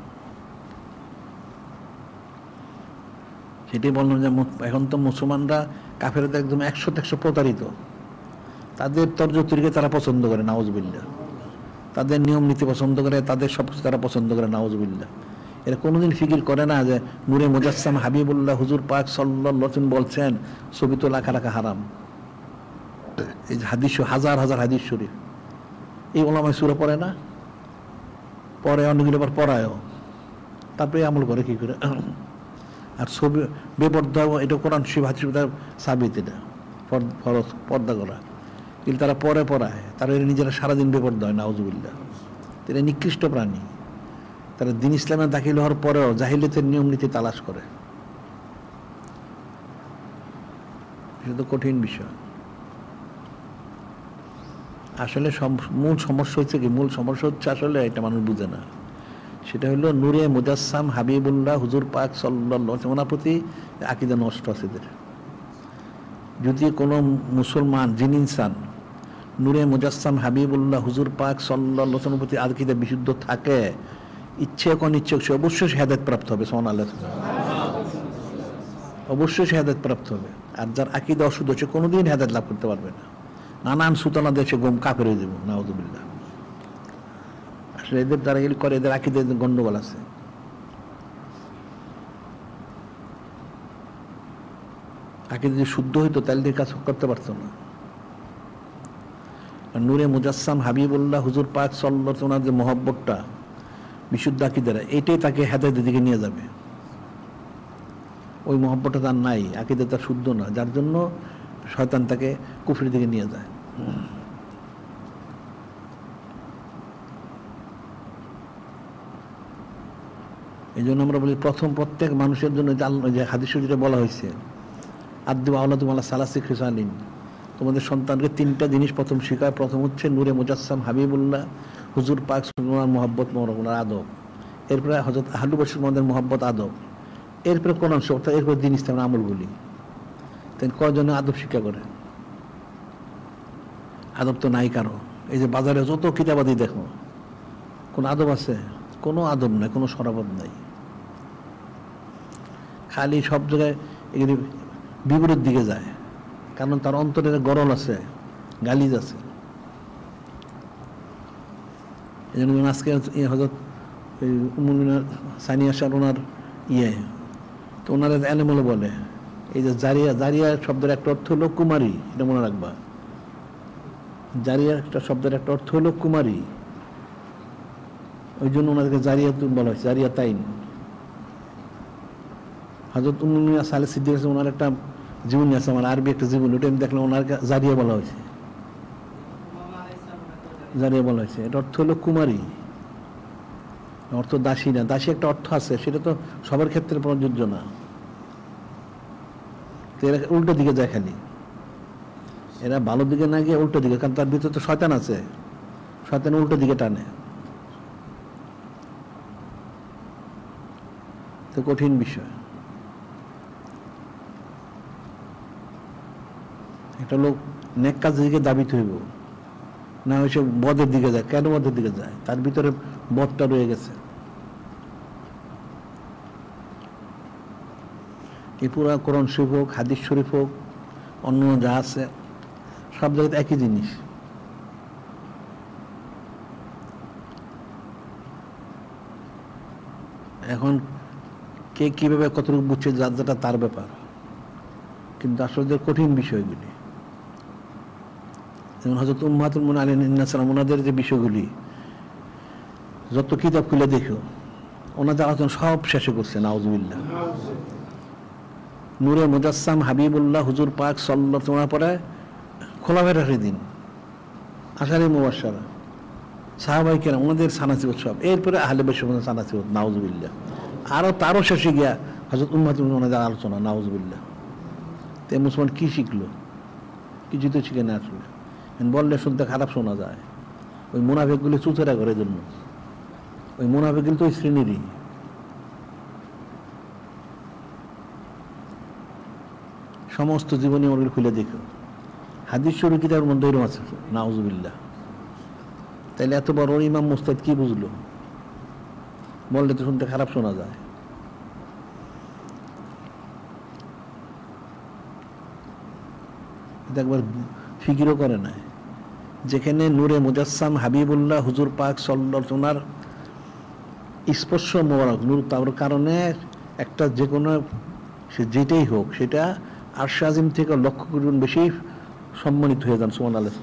সেটাই বললাম যে এখন তো মুসলমানরা কাফেরদের একদম 100% প্রতারিত। তাদের তর্জ তরিকা তারা পছন্দ করে, নাউজুবিল্লাহ। তাদের নিয়ম নীতি পছন্দ করে, তাদের সবকিছু তারা পছন্দ করে, নাউজুবিল্লাহ। এরা কোনোদিন ফিকির করে না যে নূরে মুজাসসাম হাবিবুল্লাহ হুজুর পাক সাল্লাল্লাহু আলাইহি ওয়াসাল্লাম বলছেন ছবি তো রাখা হারাম। এই হাদিস, হাজার হাজার হাদিস শরীফ, এই ওলামায়ে সূরা পড়ে না? পরে অনেকগুলো আবার পড়ায়ও, তারপরে আমল করে কি করে? আর ছবি বেপর্দা, এটা কোরআন শিব হাদিস সাবিত, এটা ফরজ পর্দা করা, কিন্তু তারা পরে পড়ায়, তারা নিজেরা সারাদিন বেপর্দা হয়, নাউজুবিল্লাহ। এটা নিকৃষ্ট প্রাণী। তারা দিন ইসলামে দাখিল হওয়ার পরেও জাহিলিয়াতের নিয়ম নীতি তালাশ করে, এটা তো কঠিন বিষয়। আসলে মূল সমস্যা হচ্ছে কি? মূল সমস্যা হচ্ছে আসলে এটা মানুষ বুঝে না। সেটা হলো নূরে মুজাসসাম হাবিবুল্লাহ হুজুর পাক সাল্লাল্লাহু আলাইহি ওয়াসাল্লাম, ওনার প্রতি আকীদা নষ্ট আছে এদের। যদি কোনো মুসলমান জিন ইনসান নূরে মুজাসসাম হাবিবুল্লাহ হুজুর পাক সাল্লাল্লাহু আলাইহি ওয়াসাল্লামের প্রতি আকীদা বিশুদ্ধ থাকে, ইচ্ছে হোক অনিচ্ছে হোক, সে অবশ্যই শাহাদাত প্রাপ্ত হবে। সুবহানাল্লাহ, অবশ্যই শাহাদাত প্রাপ্ত হবে। আর যার আকীদা অশুদ্ধ, সে কোনোদিন শাহাদাত লাভ করতে পারবে না। নানান সুতনা দেশে গম কাফের হয়ে যাবে, নাউযুবিল্লাহ। আসলে এদের দ্বারা এগুলি করে, এদের আকীদা গন্ডগোল আছে। আকীদা যদি শুদ্ধ হইতো তাহলে দিয়ে কাজ করতে পারতো না। আর নূরে মুজাসসাম হাবিবুল্লাহ হুজুর পাক সাল্লাল্লাহু আলাইহি ওয়াসাল্লামের যে মহব্বতটা বিশুদ্ধ আকীদারা, এটাই তাকে হেদায়েতের দিকে নিয়ে যাবে। ওই মহব্বতটা তার নাই, আকীদা তার শুদ্ধ না, যার জন্য শয়তান তাকে কুফরের দিকে নিয়ে যায়। এই জন্য আমরা বলি প্রথম প্রত্যেক মানুষের জন্য যে হাদিস যেটা বলা হয়েছে, আদ্দু আওলাদুম আলা সালাসি খিসালিন, তোমাদের সন্তানকে তিনটা জিনিস প্রথম শেখায়। প্রথম হচ্ছে নূরে মুজাসসাম হাবিবুল্লাহ হুজুর পাক সাল্লাল্লাহু মহব্বত মরহুমার আদব, এরপরে হযরত আহলু বশর মদের মহব্বত আদব, এরপরে কোরআন শরীফ, এরপরে দ্বীন ইসলামের আমলগুলি। তাই কয়জনে আদব শিক্ষা করে? আদব তো নাই কারো। এই যে বাজারে যত কিতাবাদি দেখো, কোন আদব আছে? কোনো আদব নাই, কোনো সরাবত নাই। খালি সব জায়গায় এগুলি বিপরীত দিকে যায়, কারণ তার অন্তরের গরল আছে, গালিজ আছে। এই জন্য আজকে হযরত সানিয়া শাহ ওনার তো ওনারা এলেমলে বলে, এই যে জারিয়া, জারিয়া শব্দের একটা অর্থ হলো কুমারী, এটা মনে রাখবা। জারিয়া একটা শব্দের একটা অর্থ হলো কুমারী, ওই জন্য ওনাদেরকে জারিয়া বলা হয়েছে, জারিয়া তাইন। হযরত সালেহ সিদ্দিক ওনার একটা জীবনী আছে, আমার আরবি একটা জীবনী, ওটা আমি দেখলাম, ওনার জারিয়া বলা হয়েছে, জারিয়া বলা হয়েছে। এটা অর্থ হলো কুমারী, অর্থ দাসী না। দাসী একটা অর্থ আছে, সেটা তো সবার ক্ষেত্রে প্রযোজ্য না। এরা উল্টো দিকে যায়, খালি এরা ভালো দিকে না গিয়ে উল্টো দিকে, কারণ তার ভিতরে তো শয়তান আছে, শয়তান উল্টো দিকে টানে। তো কঠিন বিষয়। একটা লোক নেক কাজের দিকে দাবিত হইব না, ওই সব বদের দিকে যায়। কেন বদের দিকে যায়? তার ভিতরে বদটা রয়ে গেছে। এই পুরা কোরআন শরীফ হোক, হাদিস শরীফ হোক, অন্য যা আছে, সব জায়গাতে একই জিনিস। এখন কে কিভাবে কতটুকু বুঝছে, যার যেটা তার ব্যাপার, কিন্তু আসলে কঠিন বিষয়গুলি। যেমন হযরত উম্মাহাতুল মুমিনিন আলাইহিস সালাম, ওনাদের যে বিষয়গুলি যত কিতাব খুলে দেখো, ওনাদের আলোচনা সব শেষে করছে, নাউযুবিল্লাহ। নূরে মুজাসসাম হাবিবুল্লাহ হুজুর পাক সাল্লাল্লাহু আলাইহি ওয়াসাল্লাম পরে খোলাফায়ে রাশিদিন, আশারে মুবাশশারা, সাহাবায়ে কেরাম, ওনাদের সানাসিবত সব, এরপরে আহলে বাইতের সানাসিবত, নাউযুবিল্লাহ। আরো তারও শেষে গিয়া হযরত উম্মাহাতুল মুমিনিন ওনাদের আলোচনা, নাউযুবিল্লাহ। তে মুসলমান কি শিখলো? কিছু তো শিখে না। আসলে বললে শুনতে খারাপ শোনা যায়, ওই মুনাফিকগুলি চুচেরা করে জন্য। ওই মুনাফিকগুলি তো ওই শ্রেণীরই। সমস্ত জীবনী ওগুলো খুলে দেখো, হাদিস শরীফ কিতাবের মধ্যে এরকম আছে, নাউযুবিল্লাহ। তাইলে এত বড় ইমাম মুজতাহিদ কি বুঝলো? বললে তো শুনতে খারাপ শোনা যায়। এটা একবার ফিকিরও করে নাই। যেখানে নূরে মুজাসসাম হাবিবুল্লাহ হুজুর পাক সাল্লাল্লাহু আলাইহি ওয়াসাল্লাম স্পর্শ মোবারক নূর, তার কারণে একটা যে কোনো, সে যেটাই হোক, সেটা আরশ আজিম থেকে লক্ষ গুণ বেশি সম্মানিত হয়ে যান, সুবহানাল্লাহ।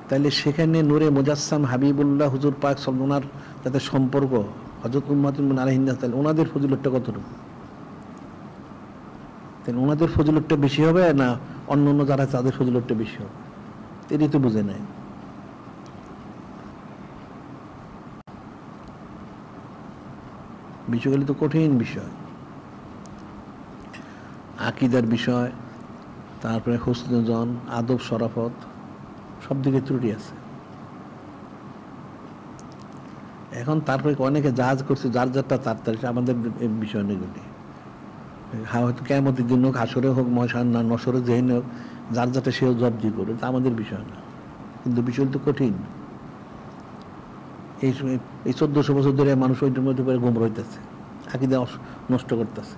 তাইলে সেখানে নূরে মুজাসসাম হাবিবুল্লাহ হুজুর পাক সাল্লাল্লাহু আলাইহি ওয়াসাল্লাম তাদের সম্পর্ক হযরত উম্মাতুল মুমিনিন আলাইহিন নাস, তাহলে ওনাদের ফজিলতটা কতটুকু? তাহলে ওনাদের ফজিলতটা বেশি হবে না অন্য অন্য যারা তাদের ফজিলতটা বেশি হবে? এটাই তো বুঝে নাই। বিষয়গুলি তো কঠিন বিষয়, আকীদার বিষয়, তারপরে হুসনুল জন, আদব, শরাফত, সব দিকে ত্রুটি আছে। এখন তারপরে অনেকে জাহাজ করছে, যার যারটা তার, আমাদের বিষয় নেগুলি। হয়তো কিয়ামতের দিন হোক, হাসরে হোক, নসরে যেহেন হোক, যার যাতে সেও জব্দি করে, তা আমাদের বিষয় না। কিন্তু বিষয় তো কঠিন। এই 1400 বছর ধরে মানুষ ওইটার মধ্যে করে গোমরা হইতেছে, আকীদা নষ্ট করতেছে।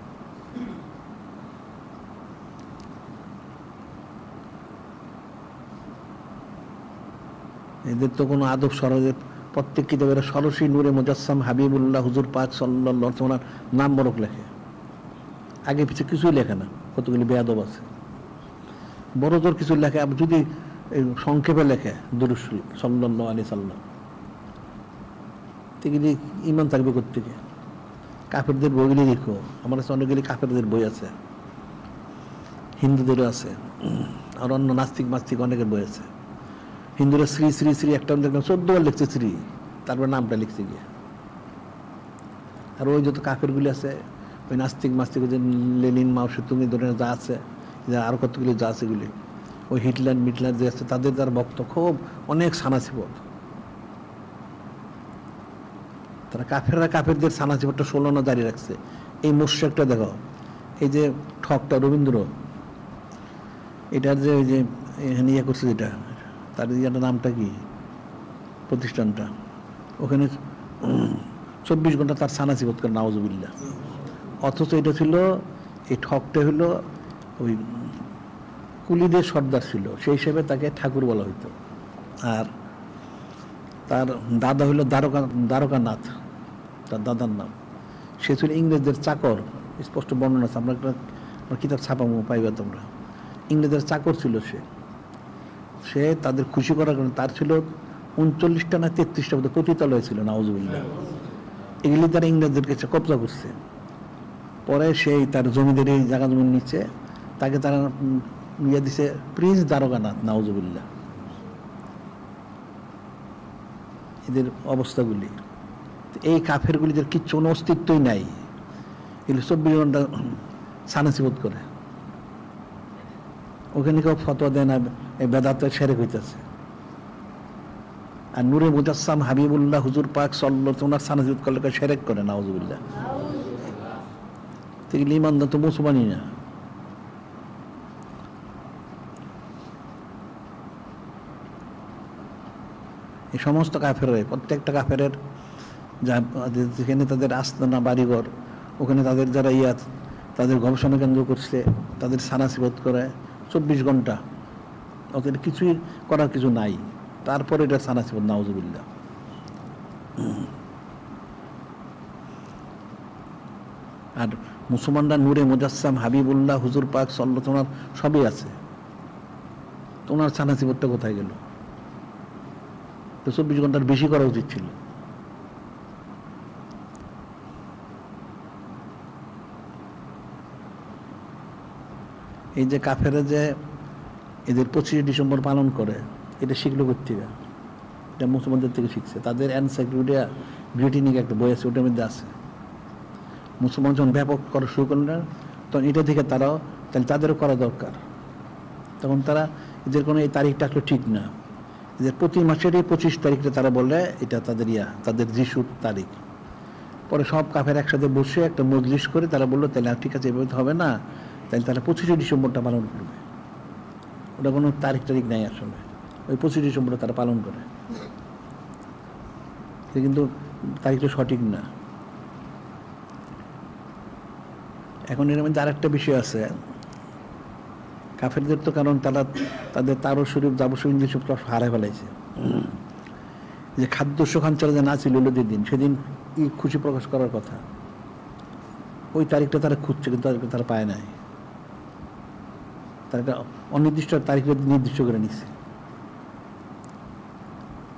এদের তো কোনো আদব সরজের প্রত্যেক কিতাবের সরসী নূরে মুজাসসাম হাবিবুল্লাহ হুজুর পাক সাল্লাল্লাহু আলাইহি ওয়াসাল্লাম নাম বরক লেখে, আগে পিছিয়ে কিছুই লেখে না। কতগুলি বেয়াদব আছে, বড় জোর কিছু লেখে, যদি সংক্ষেপে লেখে দুরূদ শরীফ সাল্লাল্লাহু আলাইহি সাল্লাম, এগুলি ইমান থাকবে কোত্থেকে? কাফেরদের বইগুলি দেখো, আমার কাছে অনেকগুলি কাফেরদের বই আছে, হিন্দুদেরও আছে, আর অন্য নাস্তিক মাস্তিক অনেকের বই আছে। হিন্দুরা শ্রী শ্রী শ্রী একটা দেখলাম 14 বার লিখছে শ্রী, তারপর নামটা লিখছে গিয়ে। আর ওই যত কাফেরগুলি আছে, ওই নাস্তিক মাস্তিক, যে লেনিন মাও সেতুঙ্গি ধরনের যা আছে, আরো কতগুলি যা আছে এগুলি, ওই হিটলার মিটলার যে আছে, তাদের যার ভক্ত খুব অনেক সানাসিবত। তারা কাফেররা কাফেরদের সানাসিবতটা 16 না জারি রাখছে। এই মুশরিকটা দেখো, এই যে ঠকটা রবীন্দ্র, এটার যে ওই যে এখানে ইয়ে করছে, যেটা তার ইয়াটার নামটা কি, প্রতিষ্ঠানটা, ওখানে 24 ঘন্টা তার সানাসিবত করে, নাউজুবিল্লাহ। অথচ এটা ছিল, এই ঠকটা হলো ওই কুলিদের সর্দার ছিল, সেই হিসেবে তাকে ঠাকুর বলা হইতো। আর তার দাদা হইল দ্বারকানাথ, তার দাদার নাম। সে ছিল ইংরেজদের চাকর, স্পষ্ট বর্ণনা আছে, আমরা একটা কিতাব ছাপামো, পাইবা তোমরা। ইংরেজদের চাকর ছিল সে তাদের খুশি করার কারণে তার ছিল 39টা না 33টা মতো পতিতালয় ছিল, নাউজুবিল্লাহ। এগুলি তারা ইংরেজদের কাছে কবজা করছে। পরে সেই তার জমিদের এই জায়গা জমির নিচে তাকে তারা ইয়ে দিছে প্রিন্স দ্বারকানাথ, নাউজুবিল্লাহ। এদের অবস্থাগুলি, এই কাফেরগুলিদের কিচ্ছু কোনো অস্তিত্বই নাই। এগুলি 24 ঘন্টা সানাসিবত করে, ওখানে কেউ ফতোয়া দেয় না, এই বেদাতের শিরক হইতেছে। আর নূরে মুজাসসাম হাবিবুল্লাহ হুজুর পাক সাল্লাল্লাহু আলাইহি ওয়াসাল্লাম সানাসিবত করলে শিরক করে, নাউজুবিল্লাহ। এগুলি ইমানদার তো মুসলমানই না। এই সমস্ত কাফের, প্রত্যেকটা কাফের যেখানে তাদের আস্তানা বাড়িঘর, ওখানে তাদের যারা ইয়াত, তাদের গবেষণা কেন্দ্র করছে, তাদের সানাসিবত করে 24 ঘন্টা, ওদের কিছুই করার কিছু নাই, তারপরে এটা সানাসিবত, নাউজুবিল্লাহ। আর মুসলমানরা নূরে মুজাসসাম হাবিবুল্লাহ হুজুর পাক সাল্লাল্লাহু আলাইহি ওয়াসাল্লাম সবই আছে, তোমার সানাসিবতটা কোথায় গেল? তো 24 ঘন্টার বেশি করা উচিত ছিল। এই যে কাফেরা যে এদের 25 ডিসেম্বর পালন করে, এটা শিখলো কোথেকে? এটা মুসলমানদের থেকে শিখছে। তাদের এনসাইক্লোপিডিয়া ব্রিটানিক একটা বই আছে, ওটার মধ্যে আছে। মুসলমান যখন ব্যাপক করা শুরু করলেন, তখন এটা থেকে তারাও, তাহলে তাদেরও করা দরকার। তখন তারা এদের কোনো এই তারিখটা আসলে ঠিক না, এদের প্রতি মাসেরই 25 তারিখটা তারা বলে এটা তাদের তাদের যিশুর তারিখ। পরে সব কাফের একসাথে বসে একটা মজলিস করে তারা বললো, তাহলে ঠিক আছে, এভাবে হবে না, তাহলে তারা 25 ডিসেম্বরটা পালন করবে। ওটা কোনো তারিখ নাই আসলে, ওই 25 ডিসেম্বর তারা পালন করে, কিন্তু তারিখটা সঠিক না। এখন এর মধ্যে আরেকটা বিষয় আছে কাফেরদের, তো কারণ তারা তাদের তারও শরীফ জাবর শরীফ সব হারায় ফেলাইছে। যে খাদ্য সুখাঞ্চলে যে না ছিল দিন, সেদিন খুশি প্রকাশ করার কথা, ওই তারিখটা তারা খুঁজছে, কিন্তু তারা পায় নাই। তারা একটা অনির্দিষ্ট তারিখ নির্দিষ্ট করে নিচ্ছে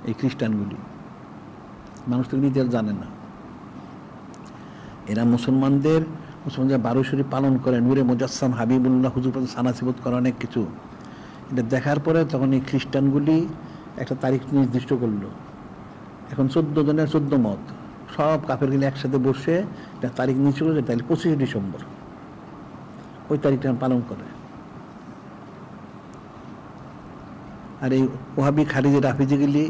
এই খ্রিস্টানগুলি। মানুষ তো নিজের জানে না। এরা মুসলমানদের 12 শরীফ পালন করে, নূরে মুজাসসাম হাবিবুল্লাহ হুজুর সানাসিবত করে অনেক কিছু। এটা দেখার পরে তখন এই খ্রিস্টানগুলি একটা তারিখ নির্দিষ্ট করলো। এখন 14 জনের 14 মত, সব কাফেরগুলি একসাথে বসে একটা তারিখ নির্দিষ্ট করলো, তাহলে 25 ডিসেম্বর ওই তারিখটা পালন করে। আর এই ওহাবি খারিজি রাফিজিগুলি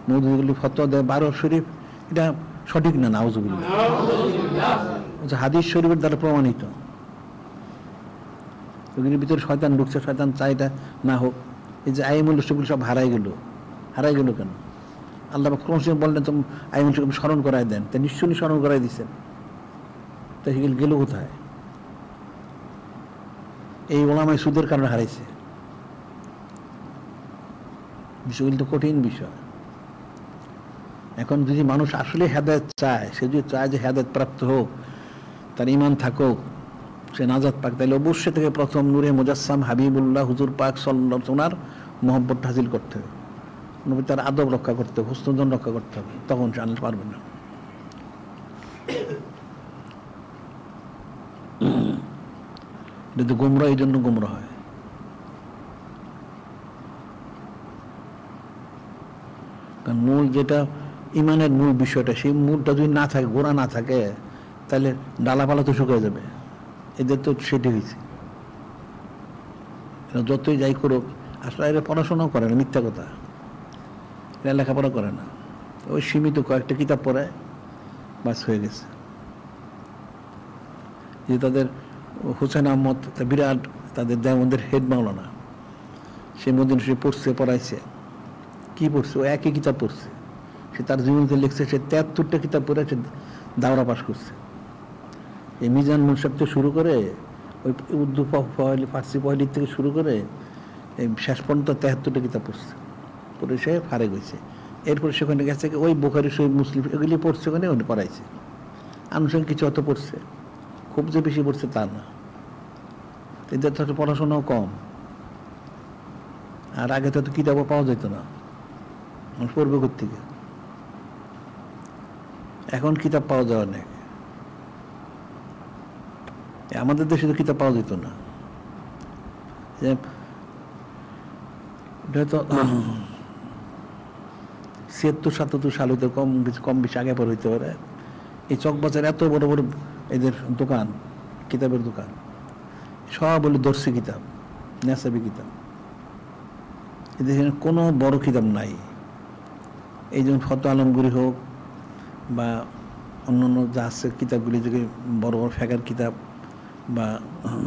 মৌদুদিগুলি ফতোয়া দেয় 12 শরীফ, এটা সঠিক না, নাউজুবিল্লাহ। হাদিস শরীফের দ্বারা প্রমাণিত। ওগুলির ভিতরে শয়তান ঢুকছে, শয়তান চাইটা না হোক। এই যে আইমুল সেগুলো সব হারাই গেল কেন? আল্লাহ ক্রমশ বললেন তো আইমুল সেগুলো স্মরণ করাই দেন, তা নিশ্চয়ই স্মরণ করাই দিচ্ছেন, তা সেগুলো গেল কোথায়? এই ওলামায় সুদের কারণে হারাইছে। বিষয়গুলো তো কঠিন বিষয়। এখন যদি মানুষ আসলে হেদায়েত চায়, সে যদি চায় যে হেদায়েত প্রাপ্ত হোক, তার ঈমান থাকুক, সে নাজাত পাক, তাহলে অবশ্যই থেকে প্রথম নূরে মুজাসসাম হাবিবুল্লাহ হুজুর পাক সাল্লাল্লাহু আলাইহি ওয়াসাল্লাম মহব্বতটা হাসিল করতে হবে, নবী তার আদব রক্ষা করতে হবে, হুসনুজন রক্ষা করতে হবে, তখন সে আনতে পারবে না। এটা তো গুমরা, এই জন্য গুমরা হয়। কারণ মূল যেটা ইমানের মূল বিষয়টা, সেই মূলটা যদি না থাকে, গোড়া না থাকে, তাহলে ডালাপালা তো শুকিয়ে যাবে। এদের তো সেটি হয়েছে। যতই যাই করুক, আসলে এরা পড়াশোনাও করে না, মিথ্যা কথা। এরা লেখাপড়া করে না, ওই সীমিত কয়েকটা কিতাব পড়ে বাস হয়ে গেছে। যে তাদের হুসেন আহমদ বিরাট, তাদের দেওবন্দের হেড মাওলানা, সে মদিনা শরীফ পড়ছে, পড়াইছে। কি পড়ছে? ও একই কিতাব পড়ছে। সে তার জীবনীতে লিখছে সে 73টা কিতাব পড়ে সে দাওরা পাশ করছে। এই মিজান মুনসাফ থেকে শুরু করে, ওই উর্দু ফার্সি পহেলির থেকে শুরু করে এই শেষ পর্যন্ত 73টা কিতাব পড়ছে, পড়ে সে ফারেক হয়েছে। এরপরে সেখানে গেছে ওই বুখারী শরীফ মুসলিম এগুলি পড়ছে, ওখানে উনি পড়াইছে। আনুষঙ্গিক কিছু অত পড়ছে, খুব যে বেশি পড়ছে তা না। এদের তো পড়াশোনাও কম। আর আগে তো কিতাবও পাওয়া যেত না, মানুষ পড়বে কোত্থেকে? এখন কিতাব পাওয়া যায় অনেক। আমাদের দেশে তো কিতাব পাওয়া যেত না। তো 76-77 সাল হইতে কম বেশি আগে পর হইতে পারে। এই চকবাজার এত বড় বড় এদের দোকান, কিতাবের দোকান, সব বলে দর্শী কিতাব, নেশাবি কিতাব। এদের কোনো বড় কিতাব নাই। এই যেমন ফতোয়া আলমগীরি হোক বা অন্যান্য যা আছে কিতাবগুলি, যে বড় বড় ফেকার কিতাব বা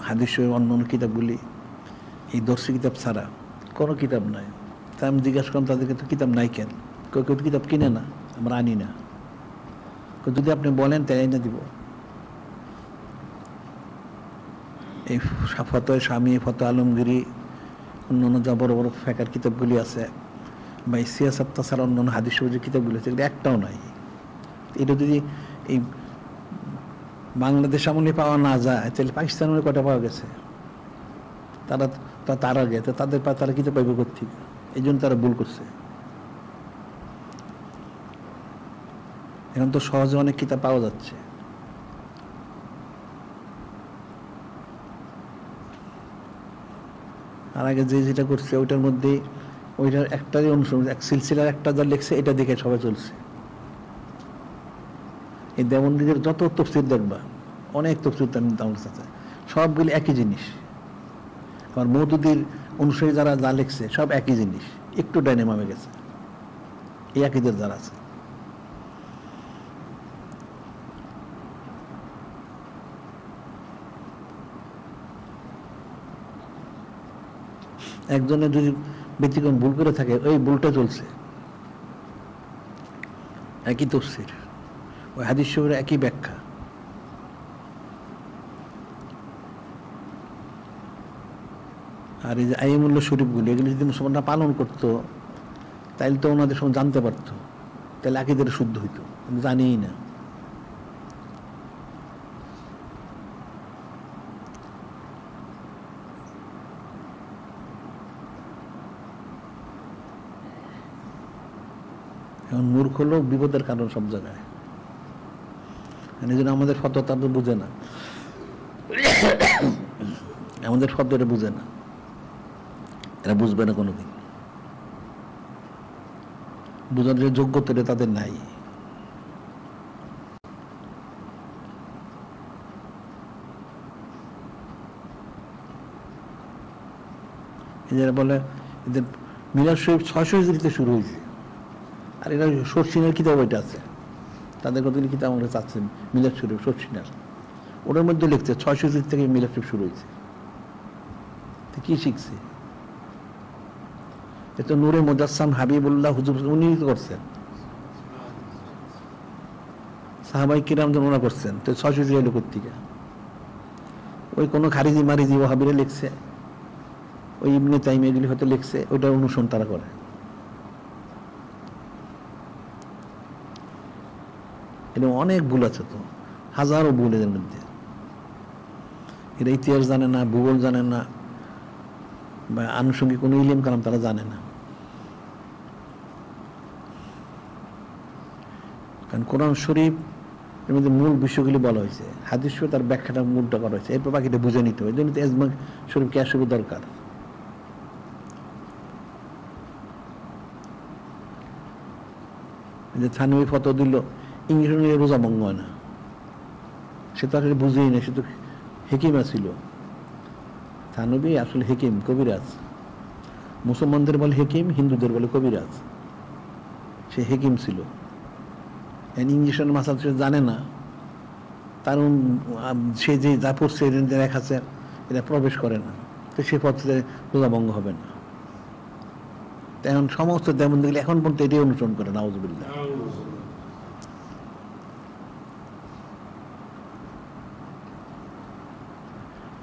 হাদিস অন্যান্য কিতাবগুলি, এই দর্শী কিতাব ছাড়া কোনো কিতাব নাই। তা আমি জিজ্ঞাসা করলাম তাদেরকে, তো কিতাব নাই কেন? কেউ কেউ কিতাব কিনে না, আমরা আনি না। যদি আপনি বলেন তাই এনে দিব। এই ফতোয়া স্বামী, ফতোয়া আলমগীরি, অন্যান্য যা বড় বড় ফেকার কিতাবগুলি আছে, বা এই সিয়াসাত তাছাড়া অন্যান্য হাদিস যে কিতাবগুলি আছে, এগুলো একটাও নাই। এটা যদি এই বাংলাদেশ আমলে পাওয়া না যায়, তাহলে পাকিস্তান আমলে কটা পাওয়া গেছে? তারা আগে তারা কিতাব পাইবে কোত্থেকে? এই জন্য তারা ভুল করছে। এখন তো সহজে অনেক কিতাব পাওয়া যাচ্ছে। আর আগে যেটা করছে ওইটার মধ্যে, ওইটার একটারই অনুসরণ, এক সিলসিলার একটা যা লিখছে এটা দেখে সবাই চলছে। এই দেওবন্দিদের যত তফসির দেখবা, অনেক তফসির আমার সাথে, সবগুলি একই জিনিস। আমার মওদুদীর অনুসারী যারা যা লিখছে সব একই জিনিস, একটু ডাইনামামে গেছে এই একইদের যারা আছে। একজনের যদি ব্যতিক্রম ভুল করে থাকে, ওই ভুলটা চলছে, একই তফসির, ওই হাদিস শরীফের একই ব্যাখ্যা। আর এই যে আইমুল্লাহ শরীফগুলি, এগুলি যদি মুসলমানরা পালন করতো, তাইলে তো ওনাদের সঙ্গে জানতে পারতো, তাহলে আকীদাটা শুদ্ধ হইতো, কিন্তু জানিই না। এখন মূর্খ লোক বিপদের কারণ সব জায়গায়। এই জন্য আমাদের ফতোয়া তারা বুঝে না, আমাদের ফতোয়া এটা বুঝে না, এরা বুঝবে না কোনোদিন। বুঝার যে যোগ্যতা তাদের নাই। এরা বলে এদের মিলাদ শরীফ 600 হিজরিতে শুরু হয়েছে, আর এরা শর্ষিনার কিতাব ওইটা আছে, তাদের কতগুলি কিতাব আমরা চাচ্ছেন মিলাদ শরীফ শর্ষিনার, ওটার মধ্যে লিখছে 600 হিজরি থেকে মিলাদ শরীফ শুরু হয়েছে। কি শিখছে? এ তো নূরে মুজাসসাম হাবিবুল্লাহ হুজুর উনি করছেন, সাহাবাই কিরাম যেন ওরা করছেন। তো 600 লোকের থেকে ওই কোনো খারিজি মারিজি ওয়াহাবিরা লিখছে, ওই ইবনে তাইমিয়া এগুলি হয়তো লিখছে, ওইটার অনুসরণ তারা করে। এরকম অনেক ভুল আছে, তো হাজারো ভুল এদের মধ্যে। এরা ইতিহাস জানে না, ভূগোল জানে না, বা আনুষঙ্গিক কোনো ইলম কালাম তারা জানে না। কারণ কোরআন শরীফ এর মধ্যে মূল বিষয়গুলি বলা হয়েছে, হাদিস শরীফ তার ব্যাখ্যাটা মূলটা করা হয়েছে, এরপর বাকিটা বুঝে নিতে হবে। এই জন্য তো এজমা শরীফ কে আসবে দরকার। যে থানবী ফতোয়া দিল ইংলিশ রোজা ভঙ্গ হয় না, সে তো আসলে বুঝেই না, সে তো হেকিমা ছিল। থানবী আসলে হেকিম, কবিরাজ। মুসলমানদের বলে হেকিম, হিন্দুদের বলে কবিরাজ। সে হেকিম ছিল। ইংলিশের মাসাল সে জানে না, তার সে যে যা পড়ছে দেখাচ্ছে এটা প্রবেশ করে না, তো সে পথে রোজা ভঙ্গ হবে না। তেমন সমস্ত তেমন দেখলে এখন পর্যন্ত এটাই অনুসরণ করে, নাউজুবিল্লাহ।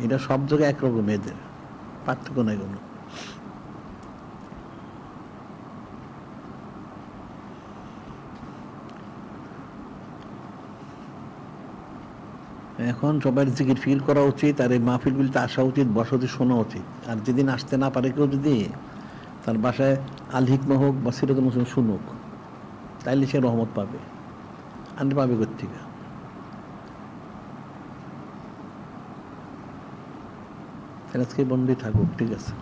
এটা সব জায়গায় একরকম, এদের পার্থক্য নাই কোনো। এখন সবার জিকির ফিল করা উচিত, আর এই মাহফিলগুলিতে আসা উচিত, বসা উচিত, শোনা উচিত। আর যেদিন আসতে না পারে কেউ, যদি তার বাসায় আল হিকমা হোক বা সিরাতুল মুসলিম শুনুক, তাইলে সে রহমত পাবে। আর পাবে কোত্থেকে? আজকে বন্ধই থাকুক, ঠিক আছে।